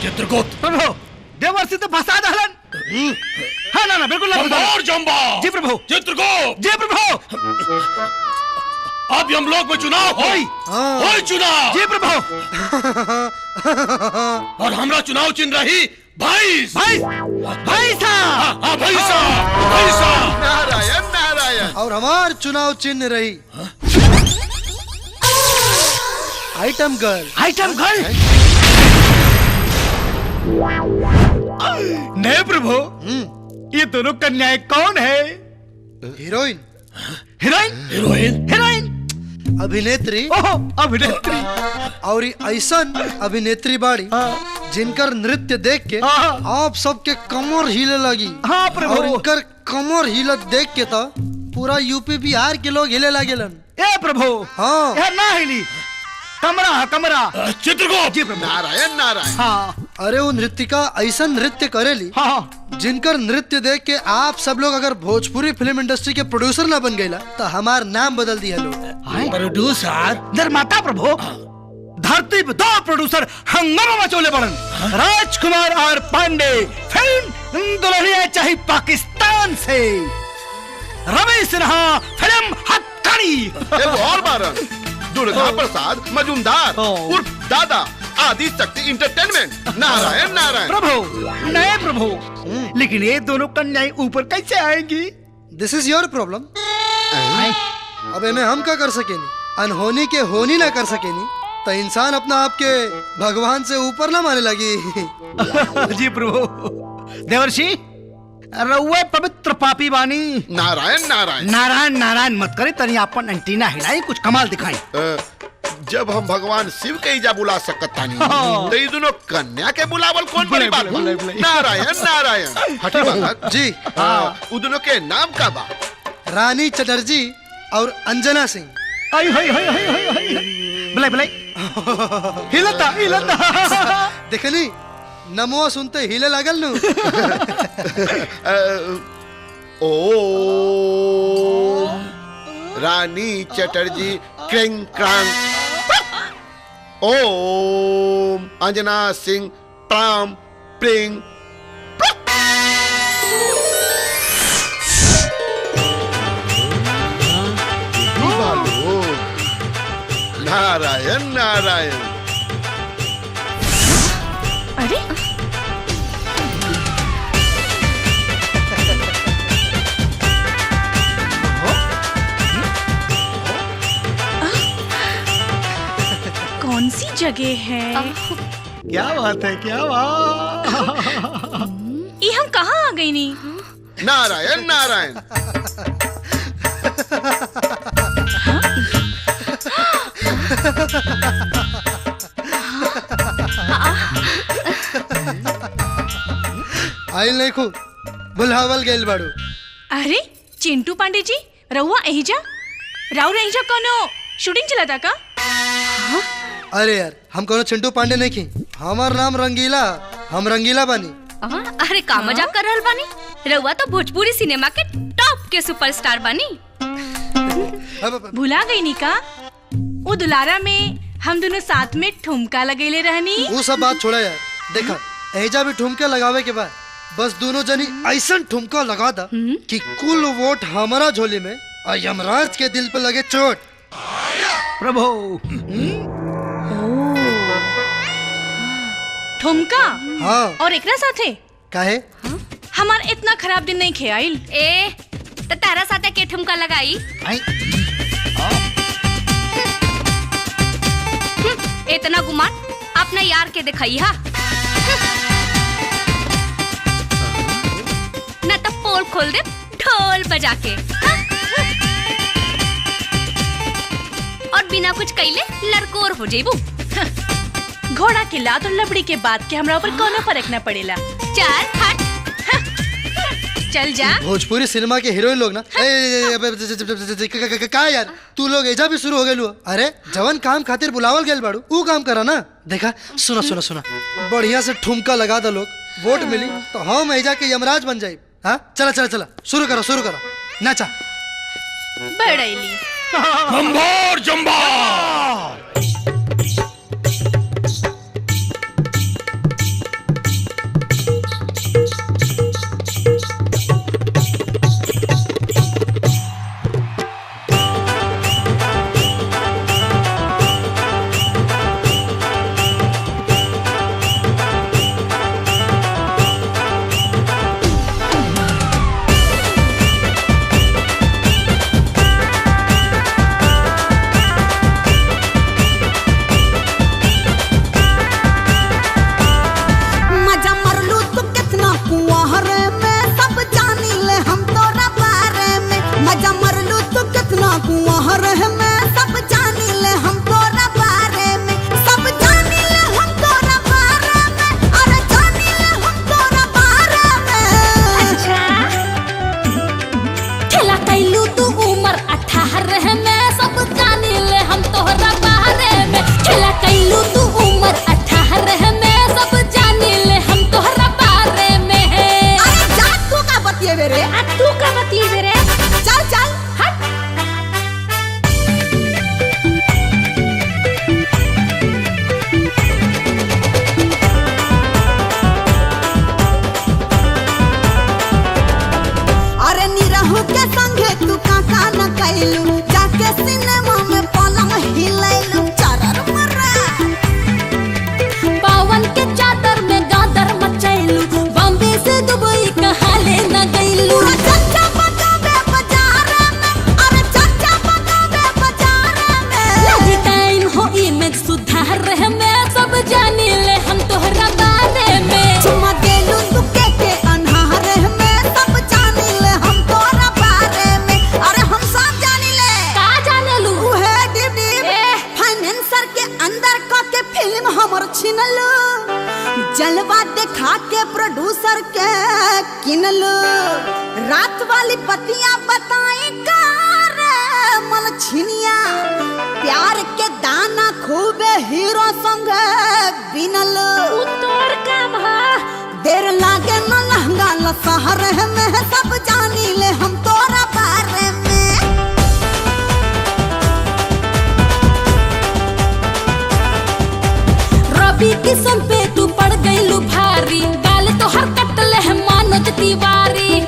चित्रगुप्त। प्रभु देवर्षि तो फंसा दहलन। हाँ ना बिल्कुल। बंभोर जंभा। जी प्रभु। चित्रगुप्त। जी प्रभु। अब यमलोक में चुनाव होई। होई चुनाव। जी प्रभु। और हमरा चुनाव चिन्ह रही भाईस। भाईसा। हाँ भाईसा। भाईसा। नारायण नारायण। और हमार चुनाव चिन्ह रही आइटम गर्ल। Item girl. नहीं प्रभु, ये दोनों कन्याएं कौन है? हीरोइन। हीरोइन? हीरोइन? हीरोइन? अभिनेत्री। अभिनेत्री। और ऐसन अभिनेत्री बाड़ी जिनकर नृत्य देख के आप सबके कमर हिले लगी। हाँ प्रभु। और इनकर कमर हिलत देख के तो पूरा यूपी बिहार के लोग हिले लगेलन। ए प्रभु। हाँ। यार ना हिली, कमरा कमरा। चित्रगुप्त। जी प्रभु। नारायण नारायण। हाँ। अरे वो नृत्यिका ऐसा नृत्य करेली। हाँ। जिनकर नृत्य देख के आप सब लोग अगर भोजपुरी फिल्म इंडस्ट्री के प्रोड्यूसर ना बन गईला तो हमार नाम बदल दिया लोग। प्रोड्यूसर? निर्माता प्रभु। धरती पे 2 प्रोड्यूसर हंगामा मचोले पड़न। राजकुमार और पांडे फिल्म दुल्हनिया चाहिए पाकिस्तान से। रवि सिन्हा फिल्म हथकड़ी। और बारन दुर्गा प्रसाद मजूमदार उर्फ दादा आदि शक्ति इंटरटेनमेंट। नारायण नारायण। प्रभु नए प्रभु, लेकिन ये दोनों कन्याएं ऊपर कैसे आएंगी? दिस इज योर प्रॉब्लम। अब इन्हें हम क्या कर सकेनी? अनहोनी के होनी ना कर सकेनी तो इंसान अपना आप के भगवान से ऊपर ना माने लगी। जी प्रभु। देवर्षि रउए पवित्र पापी बानी। नारायण नारायण। नारायण नारायण मत करे, तनी अपन एंटीना हिलाई, कुछ कमाल दिखाई। जब हम भगवान शिव के इजा बुला सकता नहीं तो ये दोनों कन्या के बुलावल कौन बड़ी बात? नारायण नारायण। हटी भगत जी। उ दोनों के नाम का बा? रानी चटर्जी और अंजना सिंह। बुलाई बुलाई। हिलता हिलता। देखनी नमो सुनते हिले लागल नु। ओ रानी चटर्जी क्रिंग क्रांग। ओम अंजना सिंह प्राम प्रिंग। नारायण नारायण। अरे कौन सी जगह है? क्या बात है, क्या बात। ये हम कहाँ आ गई नी? नारायण नारायण। आइल नहीं खू बुलावल गेल बाड़ू। अरे चिंटू पांडे जी, रहुआ एहिजा राव एहिजा कोनो शूटिंग चला था का? अरे यार हम कोनो चिंटू पांडे नहीं की, हमार नाम रंगीला, हम रंगीला बानी। अरे का मजाक कर रहल बानी? रउआ तो भोजपुरी सिनेमा के टॉप के सुपरस्टार बानी। भुला गई नी का? वो दुलारा में हम दोनों साथ में ठुमका लगेले रहनी। वो सब बात छोड़ा यार, देखा एजा भी ठुमके लगावे के बाद बस दोनों जनी ऐसा ठुमका लगा दा कि कुल वोट हमारा झोली में और यमराज के दिल पे लगे चोट। प्रभु ठुमका। हाँ। और एकरा साथे काहे? हमार इतना खराब दिन नहीं खेआइल। ए त तारा साथे के ठुमका लगाई? इतना गुमान अपना यार के दिखाई हा। न तो पोल खोल दे ढोल बजा के। और बिना कुछ कइले लड़कोर हो जेबू। घोड़ा के लात और लबड़ी के बात के हमरा ऊपर कोनो फर्क न पड़ेला। चार हट। चल जा। भोजपुरी सिनेमा के हीरोइन लोग ना का यार तू लोग एजा भी शुरू हो गए। अरे जवन काम खातिर बुलावल गेल बाड़ू ऊ काम करा ना। देखा सुना सुना सुना, बढ़िया से ठुमका लगा दो लोग, वोट मिली तो हम एजा के यमराज बन जाए। हाँ चला चला चला शुरू करो नाचा। बड़ैली जंबार जंबार। जलवा दिखा के प्रोड्यूसर के किनलू रात वाली पतियां बताई कार मन छिनिया प्यार के दाना खूबे हीरो संग बिनल तोर काम देर लागे न लहंगा लसहर में सब जानी ले हम तोरा बारे में। रवि किशन पे तू पड़ गईलू भारी गाल तो हर कटले है मनोज तिवारी।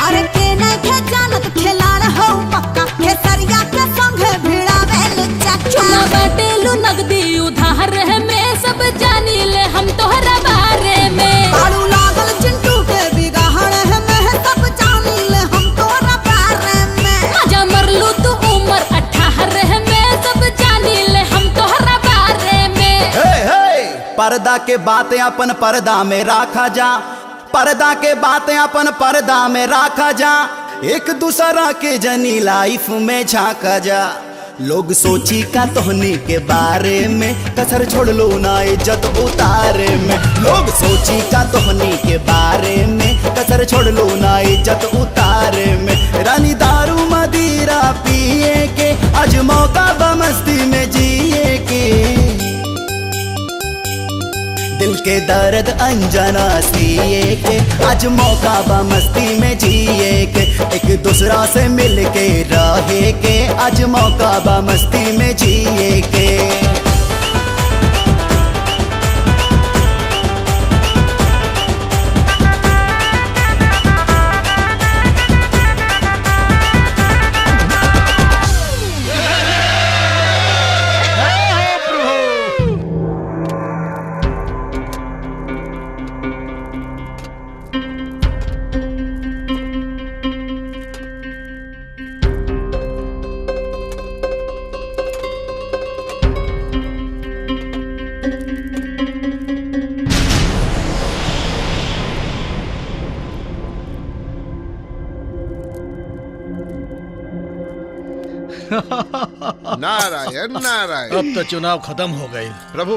अरे के नहीं थे जानत खिलाड़ हो पक्का खेसरिया के संग भिड़ावेलू चक्का चुना बाटेलू नगदी उधार है मैं सब जानी ले हम तोहरा बारे में। आड़ू लागल चिंटू के बिगाड़ है मैं सब जानी ले हम तोरा बारे में। मजा मरलू तू उम्र 18 है मैं सब जानी ले हम तोहरा बारे में। हे हे पर्दा के बातें अपन पर्दा में रखा जा, पर्दा के बातें अपन पर्दा में रखा जा, एक दूसरा के जनी लाइफ में झांका जा। लोग सोची का तोहनी के बारे में कसर छोड़ लो ना इज्जत उतारे में। लोग सोची का तोहनी के बारे में कसर छोड़ लो ना इज्जत उतारे में। रानी दारू मदीरा पिए के आज मौका बमस्ती में जिए के, दिल के दर्द अंजना सिए के आज मौका बा मस्ती में जिए के। एक दूसरा से मिल के रहे के आज मौका बा मस्ती में जिए के। नारायण नारायण। अब तो चुनाव खत्म हो गए प्रभु,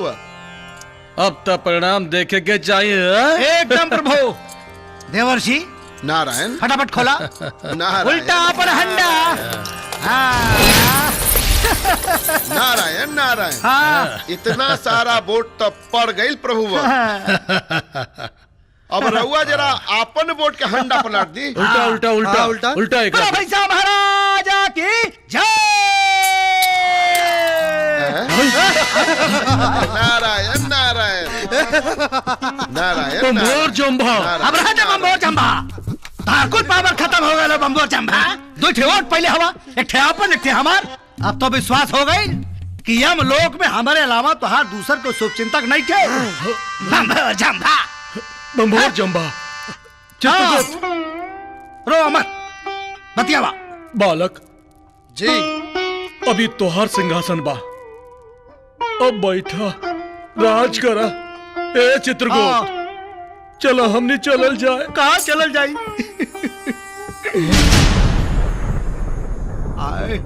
अब तो परिणाम देखे के चाहिए। एकदम प्रभु। देवर्षि नारायण फटाफट खोला। नारायण उल्टा पर हंडा। नारायण नारायण। हाँ। इतना सारा वोट तो पड़ गई प्रभु। अब रहुआ जरा आपन वोट के हंडा पलट दी। उल्टा उल्टा उल्टा उल्टा उल्टा एक बोलो भाई साहब महाराजा की जय। नारायण नारायण नारायण। बम्बोर जम्भा। अब रहा जा बम्बोर जम्भा। कुल पावर खत्म हो गया बम्बोर जम्भा। दो ठे वोट पहले हवा, एक ठे आपन एक ठे हमार। अब तो विश्वास हो गई कि यम लोक में हमारे अलावा तो हर दूसर को शुभ चिंतक नहीं थे। बम्बोर जम्भा बम्बोर जम्भा। रो मत बतियावा। बालक जी अभी तोहार सिंहासन बा, अब बैठा राज करा। ए चित्रगुप्त चलो हमने चलल जाए। कहाँ चलल जाई? आए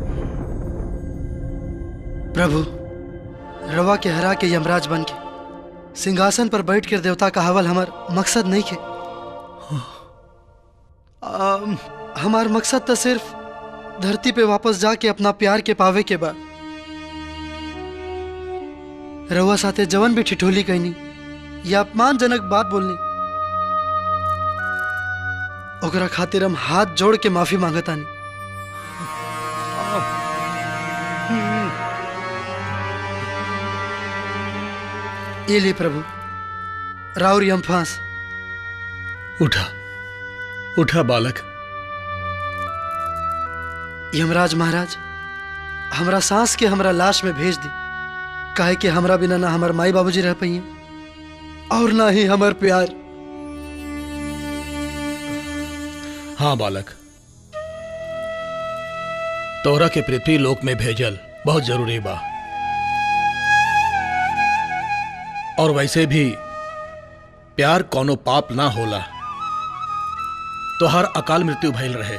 प्रभु, रवा के हरा के यमराज बन के सिंहासन पर बैठ कर देवता का हवल हमार मकसद नहीं के। हमार मकसद तो सिर्फ धरती पे वापस जाके अपना प्यार के पावे के बाद रवा साथे जवन भी ठिठोली कहनी या अपमानजनक बात बोलनी ओकरा खातिर हम हाथ जोड़ के माफी मांगतानी। ये ले प्रभु राउर यम फांस। उठा उठा बालक। यमराज महाराज हमरा सांस के हमरा लाश में भेज दी, काहे कि हमरा बिना ना हमार माई बाबूजी रह पाइए और ना ही हमार प्यार। हाँ बालक, तोरा के पृथ्वी लोक में भेजल बहुत जरूरी बा। और वैसे भी प्यार कोनो पाप ना होला, तो हर अकाल मृत्यु भइल रहे।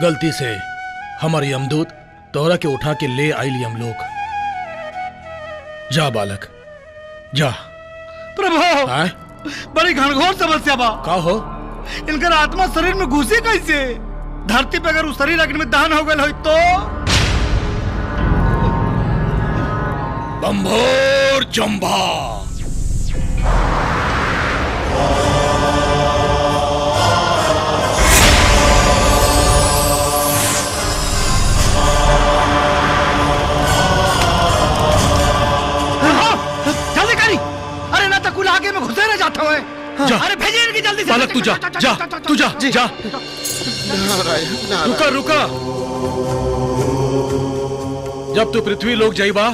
गलती से हमार यमदूत तोरा के उठा के ले आइल यमलोक। जा बालक जा। प्रभु बड़ी घनघोर समस्या बा। का हो? इनकर आत्मा शरीर में घुसी कैसे? धरती पे अगर उस शरीर अग्नि में दहन हो गए हो तो बंभोर चंबा। जल्दी करी। अरे ना तो कुल आगे में घुसे रह जाता है। अरे भेजिए इनकी जल्दी से। बालक तू जा जा तू जा जा। रुका रुका। जब तू पृथ्वी लोग जाइबा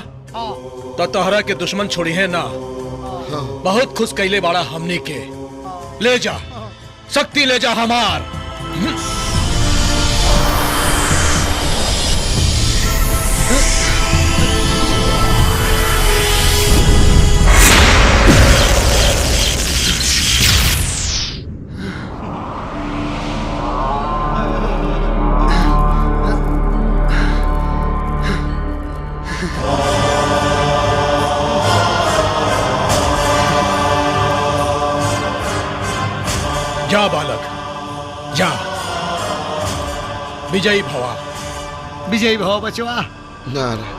तो तोहरा के दुश्मन छोड़ी है ना। बहुत खुश कैले बाड़ा हमनी के। ले जा शक्ति ले जा हमार। जा बालक जा। विजयी भवा। विजयी भव बचवा। नारायण।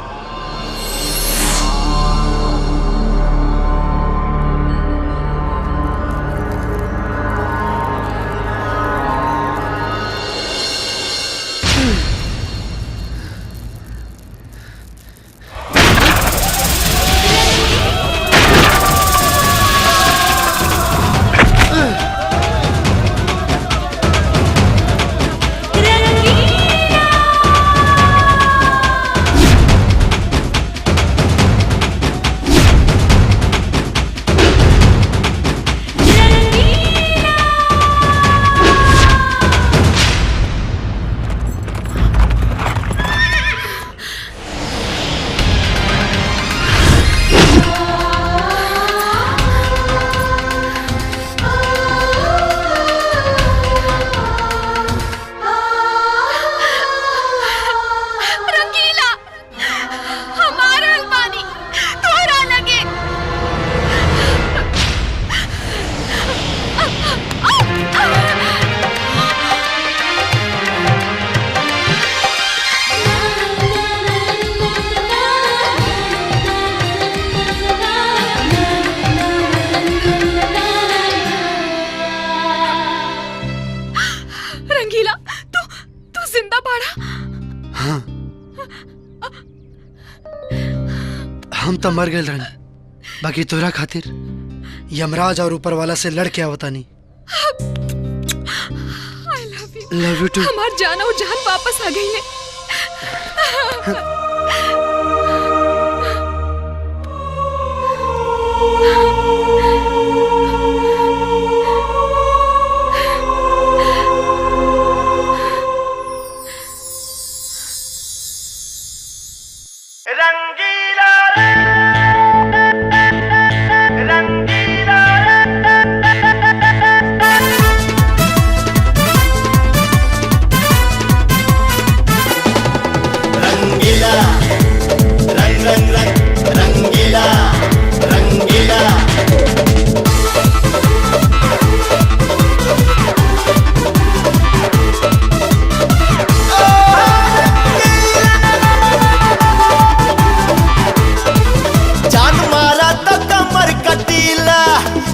हम तो मर गए रानी, बाकी तोरा खातिर यमराज और ऊपर वाला से लड़ के आवता नहीं। Love you too. हमार जान और जान वापस आ गई है।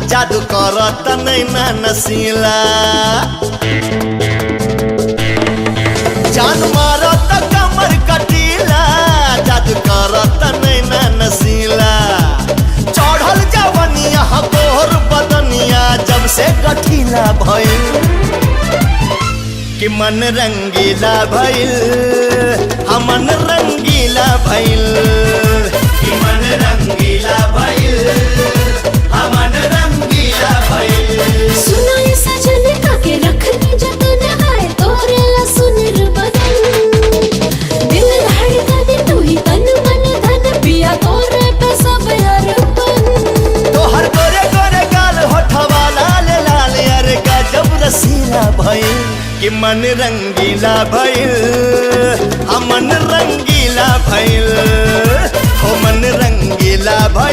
जादू करत नैना नसीला, जान मारत कमर कटीला, जादू करत नैना नसीला। चढ़ल जवनिया गोर बदनिया जब से गठीला भइल कि मन रंगीला भइल, हमन रंगीला भइल कि मन रंगीला भइल, हमन रंगीला भइल। सुना ये सजन काके रखनी जतन है तोरे ला सुनर बदन, दिल धड़कन तू ही तन मन धन पिया तोरे पे सब अर्पण। तोहर गोरे गोरे गाल होठवा लाल लाल अरे गजब रसीला भइल कि मन रंगीला भइल, हमन रंगीला भइल, हो मन रंगीला भइल।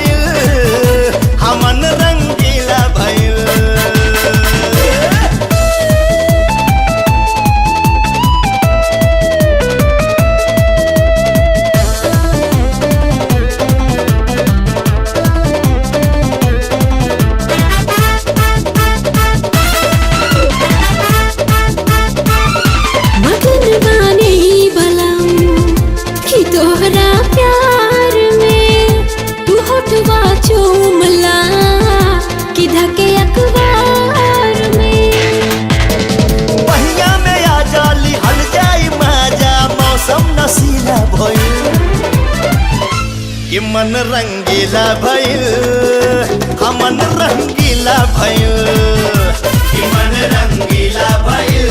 कि मन रंगीला भइल, हमन रंगीला भइल, कि मन रंगीला भइल,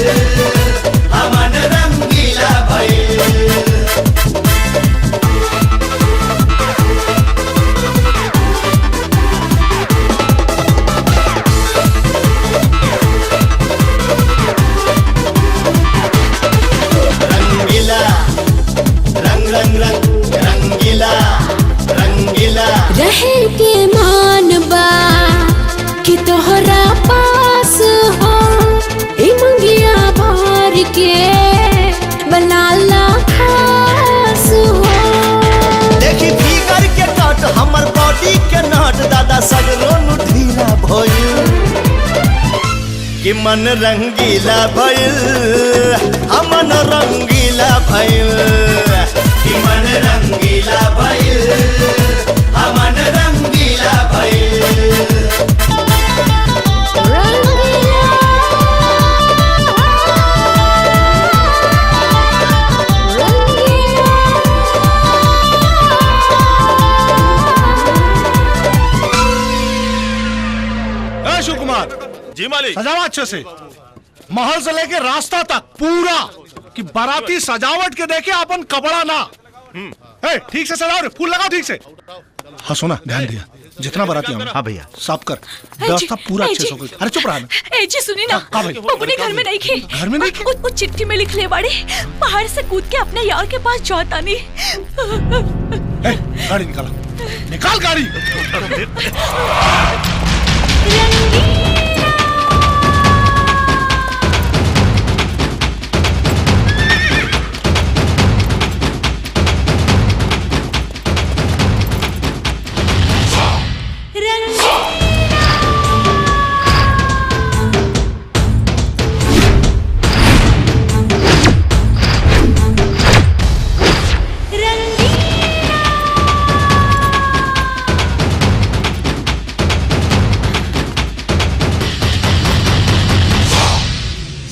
हमन रंगीला भइल। रंगीला रंग रंग रंग रंगीला रंगीला रहे के मान बा कि तोहरा पास हो ई मंगिया भर के बनाला खास हो। देखी फिगर के कट हमर बॉडी के नट दादा सगरो नु ढीला भइल, कि मन रंगीला भइल, हमन रंगीला भइल, कि मन रंगीला भइल, हमन रंगीला भइल। शिव कुमार जी मालिक। सजावा अच्छे से, महल से लेके रास्ता तक पूरा, कि बाराती सजावट के देखे अपन कपड़ा ना। ठीक से सजाओ रे, फूल लगाओ ठीक से। हाँ सुना, ध्यान दिया, जितना बाराती हम। हाँ भैया साफ कर, व्यवस्था पूरा अच्छे से हो गई। अरे चुप रहा। ए जी सुनी ना, हाँ भाई। अपने घर में नहीं खे। घर में नहीं खे? वो चिट्ठी में लिख ले बाड़े, पहाड़ से कूद के अपने यार के पास जाता नहीं। गाड़ी निकाला, निकाल गाड़ी।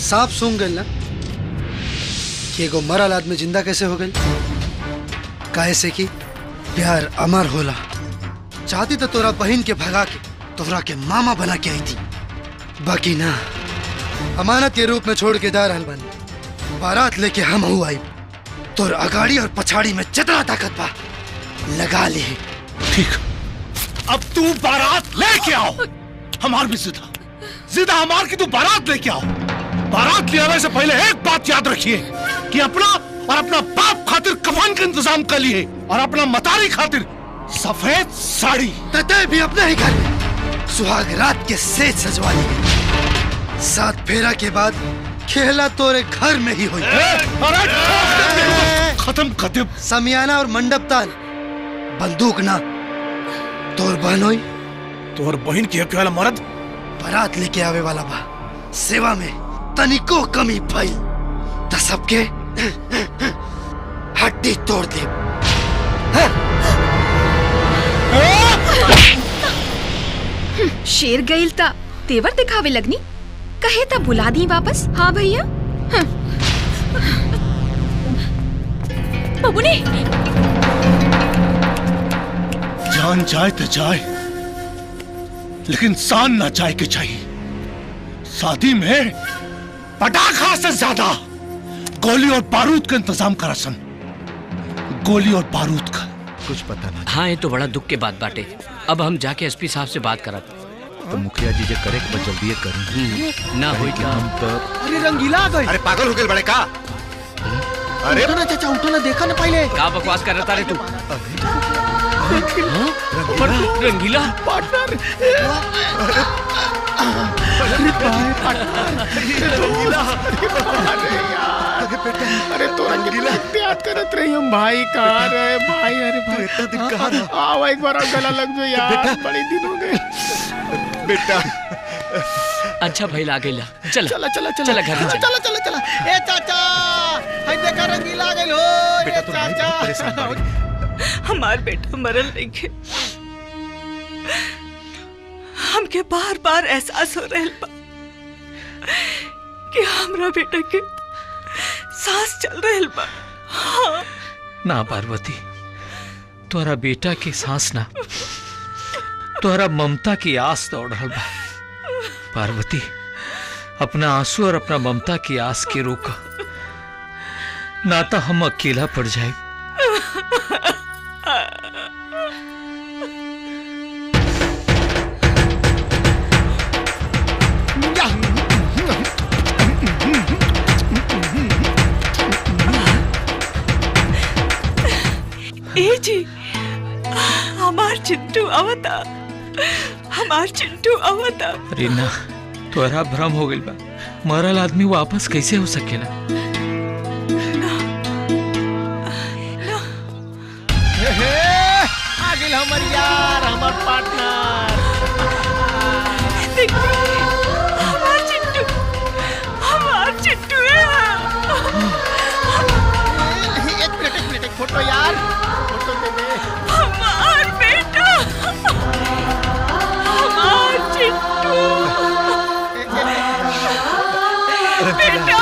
साफ सूंघ गई ना कि एगो मरल आदमी जिंदा कैसे हो गई। काहे से कि प्यार अमर होला। चाहती तो तोरा बहन के भगा के तोरा के मामा बना के आई थी, बाकी ना, अमानत के रूप में छोड़ के जा रहल बन। बारात लेके हम हूँ आई, तोर अगाड़ी और पछाड़ी में जितना ताकत बा लगा ले। ठीक, अब तू बारात लेके आओ। हमार भी जिदा हमार की तू बारात लेके आओ। बारात ले आने से पहले एक बात याद रखिए कि अपना और अपना बाप खातिर कफन का इंतजाम कर लिए, और अपना मतारी खातिर सफेद साड़ी। तते भी अपने ही घर में सुहाग रात के सेज सजवा लिए। 7 फेरा के बाद खेला तोरे घर में ही हुई। खत्म कर दे। समियाना और मंडप ताल, बंदूक ना। तोर बहन हुई, तोर बहन की हक वाला मर्द बारात लेके आवे वाला बा। सेवा में तनिको कमी भइल त सबके हड्डी तोड़ दे। शेर गईल ता तेवर दिखावे लगनी, कहे ता बुला दी वापस। हाँ भैया। बबुनी, जान जाए तो जाए, लेकिन शान ना जाए के चाहिए। शादी में पटाखा से ज्यादा गोली और बारूद का इंतजाम करा सन। गोली और बारूद का कुछ पता नहीं। हाँ, ये तो बड़ा दुख के बात बाटे। अब हम जाके एसपी साहब से बात करत। तो मुखिया जी जे करे के बस जल्दी करें। ना होई का हम तो। अरे रंगीला आ गई। अरे पागल हो गए बड़े का? अरे उठो ना चाचा, उठो ना, देखा ना पहले। का बकवास कर रहा रे तू? रंगीला पार्टनर। अरे तो रंगीला याद करत रही हम भाई। कहाँ रहे भाई? अरे भाई इतना दिन कहाँ था? आओ एक बार गला लग जाओ यार, बड़े दिन हो गए बेटा। अच्छा भाई ला गई। चल चला चला चला चला घर में चला चला चला। ए चाचा, हाय देखा रंगीला आ गई हो। बेटा तो भाई बहुत परेशान बाड़ी। हमार बेटा मरल नहीं है। हमके बार बार एहसास हो रहल बा कि हमरा बेटा के सांस चल रहल बा। हाँ। ना पार्वती, तोहरा बेटा के सांस ना तोहरा ममता की आस दौड़ रहा बा। पार्वती, अपना आंसू और अपना ममता की आस के रोका, ना तो हम अकेला पड़ जाए। ए जी, हमार चिंटू आवता, हमार चिंटू आवता। रीना, तोहरा भ्रम हो गइल बा। मरल आदमी वापस कैसे हो सकेला? आ गेल हमर यार, हमर पार्टनर। हमार चिंटू, हमार चिंटू है। एक मिनट एक फोटो यार, फोटो दे दे। हमार बेटा, हमार चिंटू बेटा।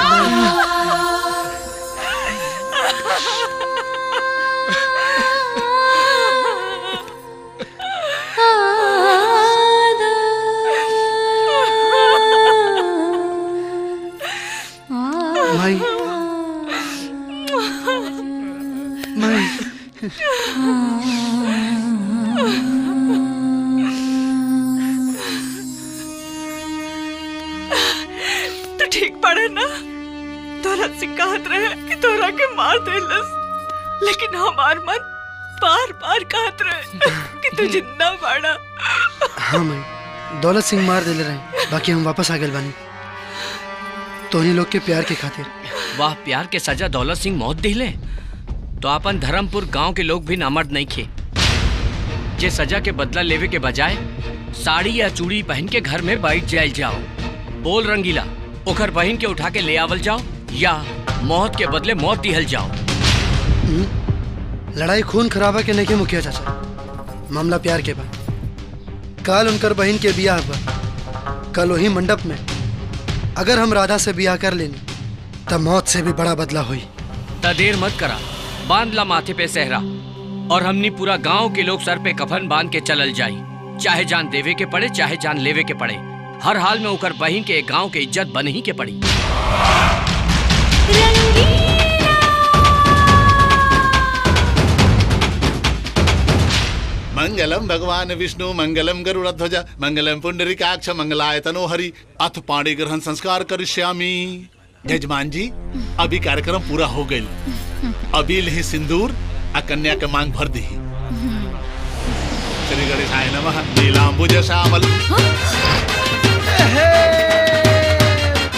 माई, माई। तो ठीक पड़े ना? तोरा से कहत रहे कि तोरा के मार देलस, लेकिन हमार मन बार बार कहत रहे कि तू जिंदा बाड़ा। हाँ माई, दौलत सिंह मार देले रहे, बाकी हम वापस आ गए बानी तोहनी लोग के प्यार के खातिर। वाह, प्यार के सजा दौलत सिंह मौत दिले तो अपन धर्मपुर गांव के लोग भी नामर्द नहीं खे। जे सजा के बदला लेवे के बजाय साड़ी या चूड़ी पहन के घर में बैठ जाए जाओ। बोल रंगीला, ओकर बहन के उठा के ले आवल जाओ या मौत के बदले मौत दिहल जाओ। लड़ाई खून खराबा के नहीं मुखिया चाचा, मामला प्यार के बा। कल उनकर बहन के बियाह बा, कल वही मंडप में अगर हम राधा से बियाह कर लेनी तब मौत से भी बड़ा बदला हुई। ता देर मत करा, बांध ला माथे पे सहरा और हमनी पूरा गांव के लोग सर पे कफन बांध के चलल जाई। चाहे जान देवे के पड़े चाहे जान लेवे के पड़े, हर हाल में ओकर बहन के गांव के इज्जत बन ही के पड़ी। मंगलम भगवान विष्णु मंगलम गरुड़ध्वज मंगलम पुंडरीकाक्ष मंगलाय तनोहरि अथ पाणी ग्रहण संस्कार करिष्यामि। यजमान जी, अभी कार्यक्रम पूरा हो गई, अभी लही सिंदूर आ कन्या के मांग भर दी। श्री गणेशाय नमः। नीलांबुज श्यामल।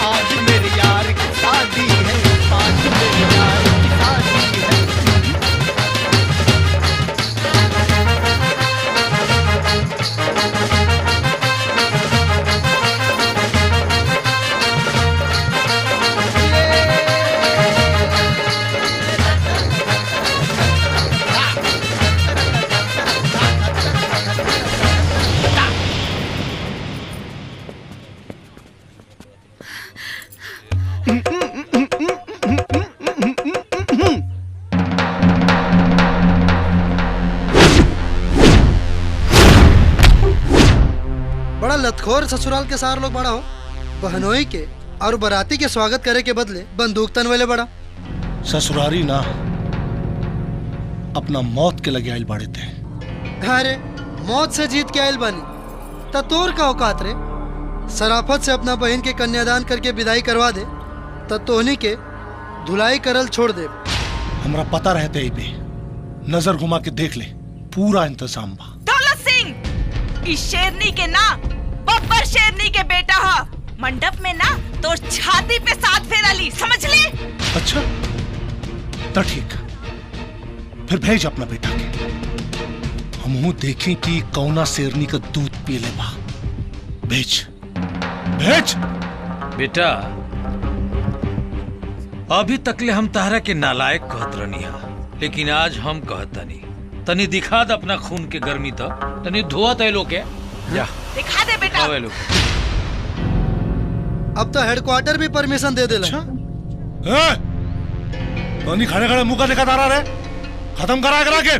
आज मेरे यार की शादी है, आज मेरे यार की शादी है। बड़ा लतखोर ससुराल के सार लोग बड़ा हो। बहनोई के और बराती के स्वागत करे के बदले बंदूक तन वाले बड़ा। ससुरारी ना, अपना मौत के लगे आयल बाड़े थे। अरे मौत से जीत के आयल बानी त तोर का औकात रे? सराफत से अपना बहन के कन्यादान करके विदाई करवा दे त तोहनी के धुलाई करल छोड़ दे। हमरा पता रहते ही पे नजर घुमा के देख ले, पूरा इंतजाम बा। दौलत सिंह, इस शेरनी के ना बब्बर शेरनी के बेटा हा। मंडप में ना तो छाती पे साथ फेरा ली, समझ ले? अच्छा तो ठीक, फिर भेज अपना बेटा के, हम देखें कि कौना शेरनी का दूध पी ले बा। भेज भेज। बेटा, अभी तकले हम तारा के नालायक कहत रहनी हा, लेकिन आज हम कहतनी तनी दिखा दे अपना खून के गर्मी तो तनी धोआ तय लोग के जा दिखा दे बेटा। अब तो हेडक्वार्टर भी परमिशन दे देला। तनी खड़े खड़े मुंह का दिखा तारा रे, खत्म करा के।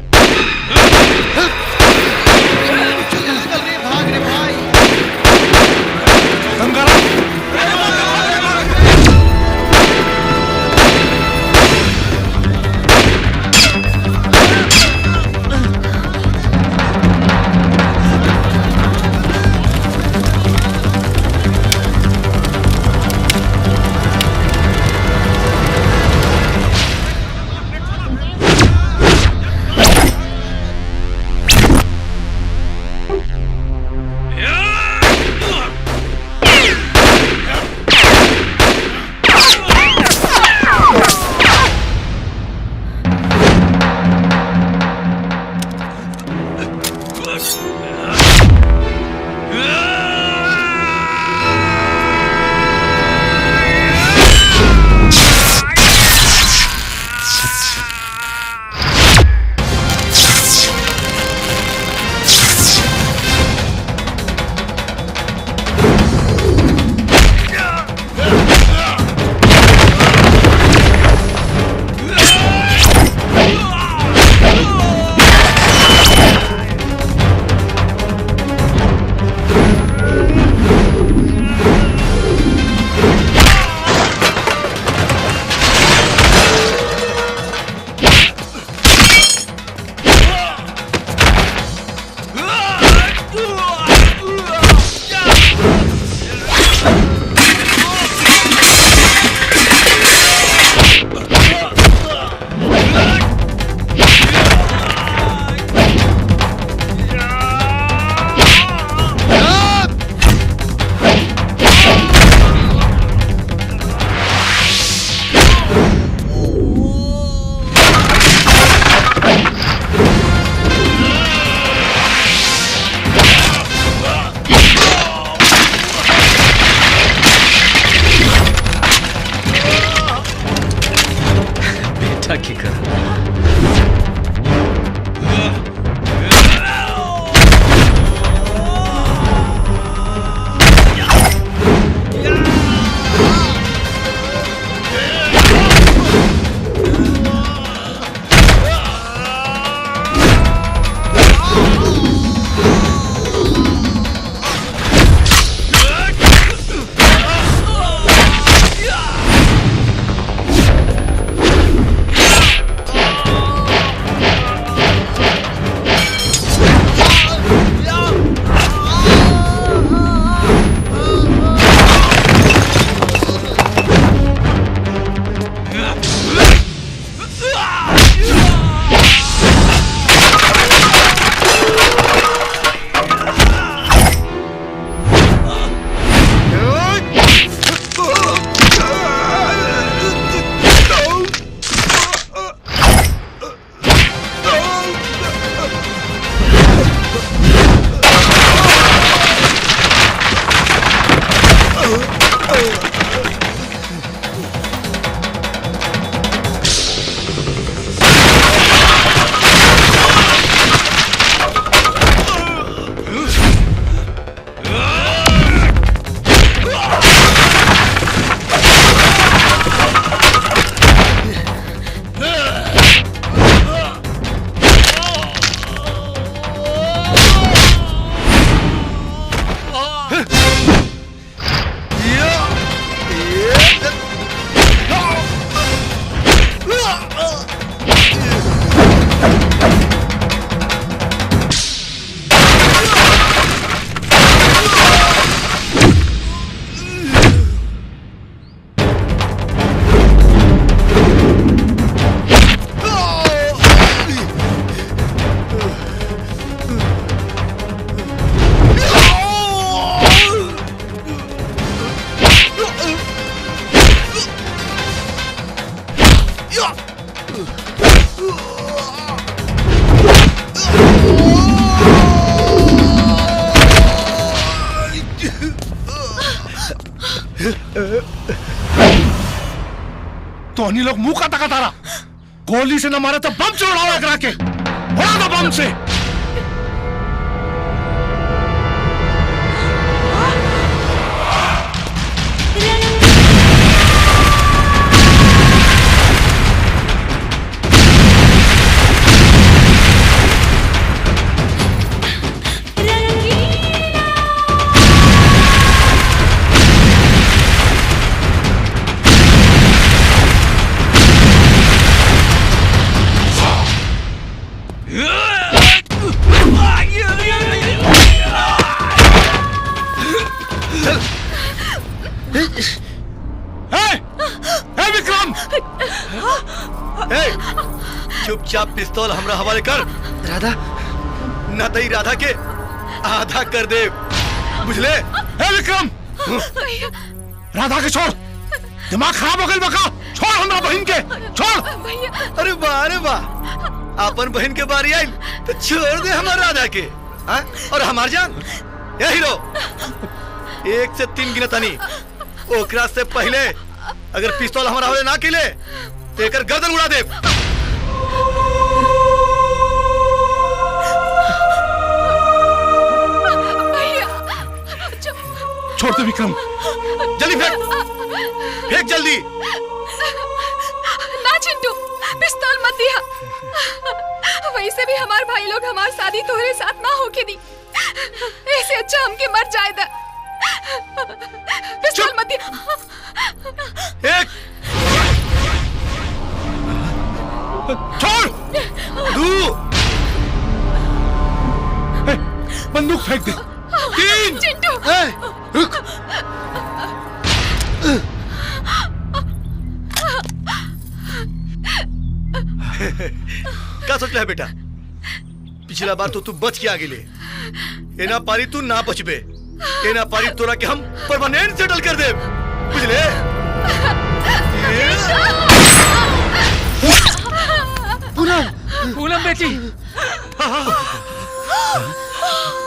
तो अन्य लोग मुंह का तका तारा गोली से न मारे तो बम से उड़ाओ एकरा के उड़ा दो बम से। चुपचाप पिस्तौल हमरा हवाले कर। राधा ना तई राधा के आधा कर दे, बुझले? ए विक्रम, राधा के छोड़, दिमाग खराब हो गई बका। छोड़ हमरा बहन के, छोड़। अरे वाह, अरे वाह, अपन बहन के बारी आई तो छोड़ दे हमार राधा के। हाँ? और हमार जान ये हीरो 1 से 3 गिनता नहीं, ओकरा से पहले अगर पिस्तौल हमारा हवाले ना किले तो एकर गर्दन उड़ा दे। छोड़ दे विक्रम, जल्दी फेंक, फेंक जल्दी। ना चिंटू, पिस्तौल मत दिया। वैसे भी हमारे भाई लोग हमारी शादी तोहरे साथ ना होके दी, ऐसे अच्छा हमके मर जाए दा। पिस्तौल मत दिया। एक, छोड़, 2, बंदूक फेंक दे। 3, चिंटू, रुक। क्या सोच रहा है बेटा? पिछला बार तो तू बच के आगे ले, ये ना पारी तू ना बचबे, ये ना पारी तोरा के हम परमानेंट सेटल कर दे, बुझले? पूनम बेटी,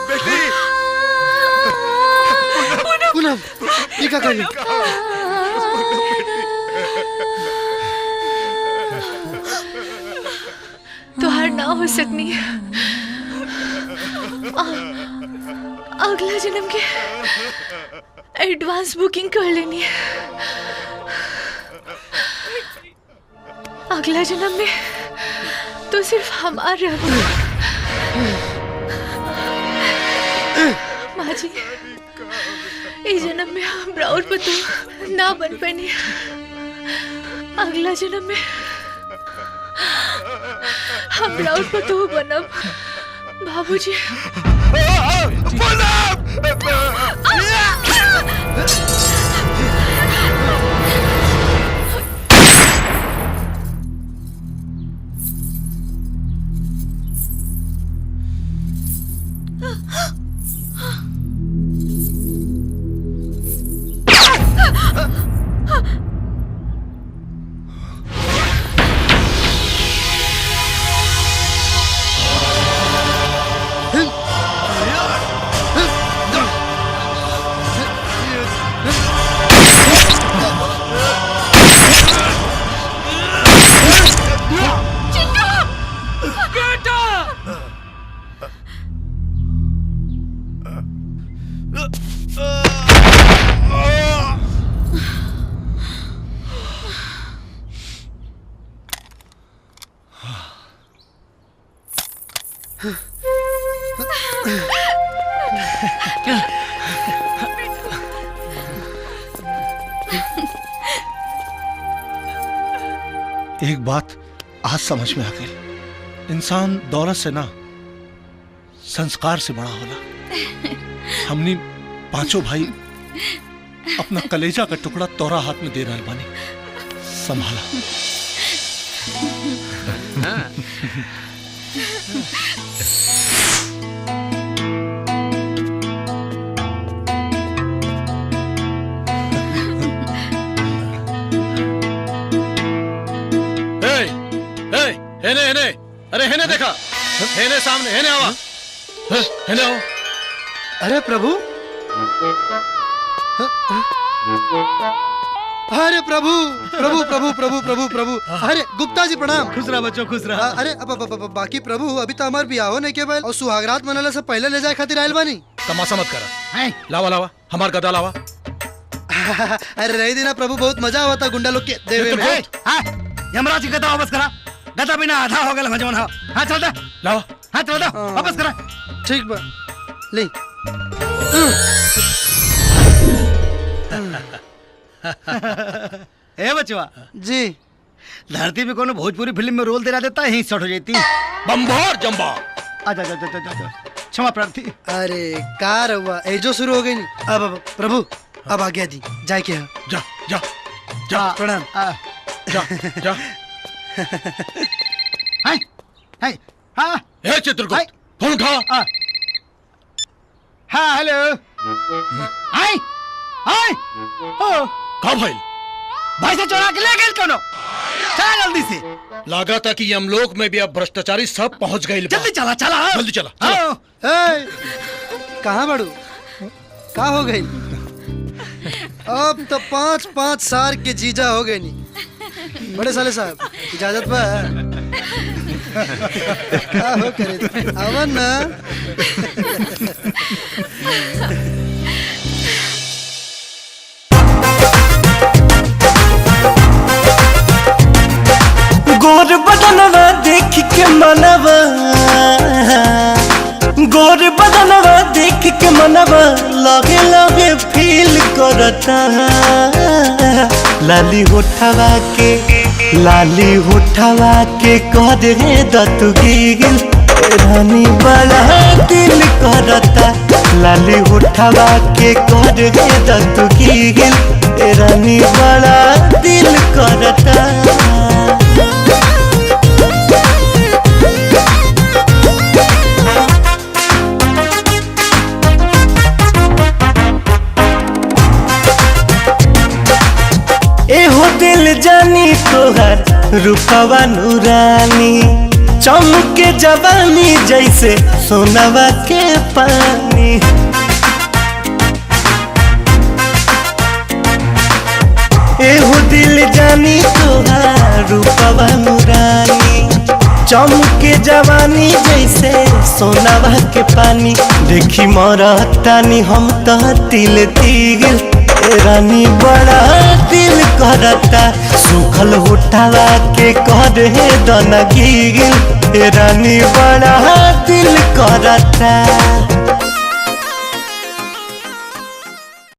बेटी, पूनम, ये क्या कर रही? तुहार ना हो सकनी। अगला जन्म के एडवांस बुकिंग कर लेनी है। अगला जन्म में तो सिर्फ हमार रहो। माँ जी, इस जन्म में हम राउर पतो ना बन पाने, अगला जन्म में हम राउर पतो बनब। बाबूजी, एक बात आज समझ में आ गई, इंसान दौलत से ना संस्कार से बड़ा होला। हमने पांचों भाई अपना कलेजा का टुकड़ा तोरा हाथ में दे रहा बानी, संभाला। हेने हेने, अरे हेने देखा, हेने सामने, हेने आवा, हेने आओ। अरे प्रभु, अरे प्रभु प्रभु प्रभु प्रभु प्रभु प्रभु, अरे गुप्ता जी प्रणाम। खुश रहा बच्चों, खुश रहा। अरे अब बाकी प्रभु, अभी तो हमार बियाह नहीं के और सुहागरात मनाला से पहले ले जाए खातिर आयल बानी। तमाशा मत करा, लावा लावा, हमार गदा लावा। अरे रही देना प्रभु, बहुत मजा हुआ था गुंडा लोग के देवे में। यमराज की गदा वापस करा, गदा बिना आधा हो गया मजमन। हाँ चल दे, लावा, हाँ चल दे, वापस करा। ठीक बा, ले। ए बचवा जी, धरती में कोनो भोजपुरी फिल्म में रोल दे देता यहीं शॉर्ट हो जाती। बम्बार जम्बा। आजा जा जा जा जा, क्षमा प्रार्थी। अरे कार हुआ, एजो शुरू हो गई नहीं। अब प्रभु, अब आ गया जी, जाए के यहाँ। जा जा जा, प्रणाम। जा जा। हाय हाँ हे चित्रगुप्त फोन उठा। हाँ हेलो। हाय हाय ओ कहाँ भाई? भाई से चोरा के ले गए कोनो। चला जल्दी से। लगा था कि यमलोक में भी अब भ्रष्टाचारी सब पहुंच गए। जल्दी चला चला जल्दी चला। कहाँ बड़ू का हो गई? अब तो 5-5 साल के जीजा हो गए नहीं। बड़े साले साहब इजाजत बा? का हो करे अवन ना। गोर बदनवा देख के मनवा, गोर बदनवा देख के मनवा लगे लगे फील करता। लाली होठवा के करे दतु गिल रानी बड़ा दिल करता। लाली होठवा के करे दतु गिल रानी बड़ा दिल करता। एहो दिल जानी तोहर रूपवा नूरानी, चमके जवानी जैसे सोनवा के पानी। एहो दिल जानी तोहर रूपवा नूरानी, चमके जवानी जैसे सोनवा के पानी। देखी मरतानी हम तो तिल तिल रानी बड़ा दिल करता। सुखल होठवा के करे दन गिल रानी बड़ा दिल करता।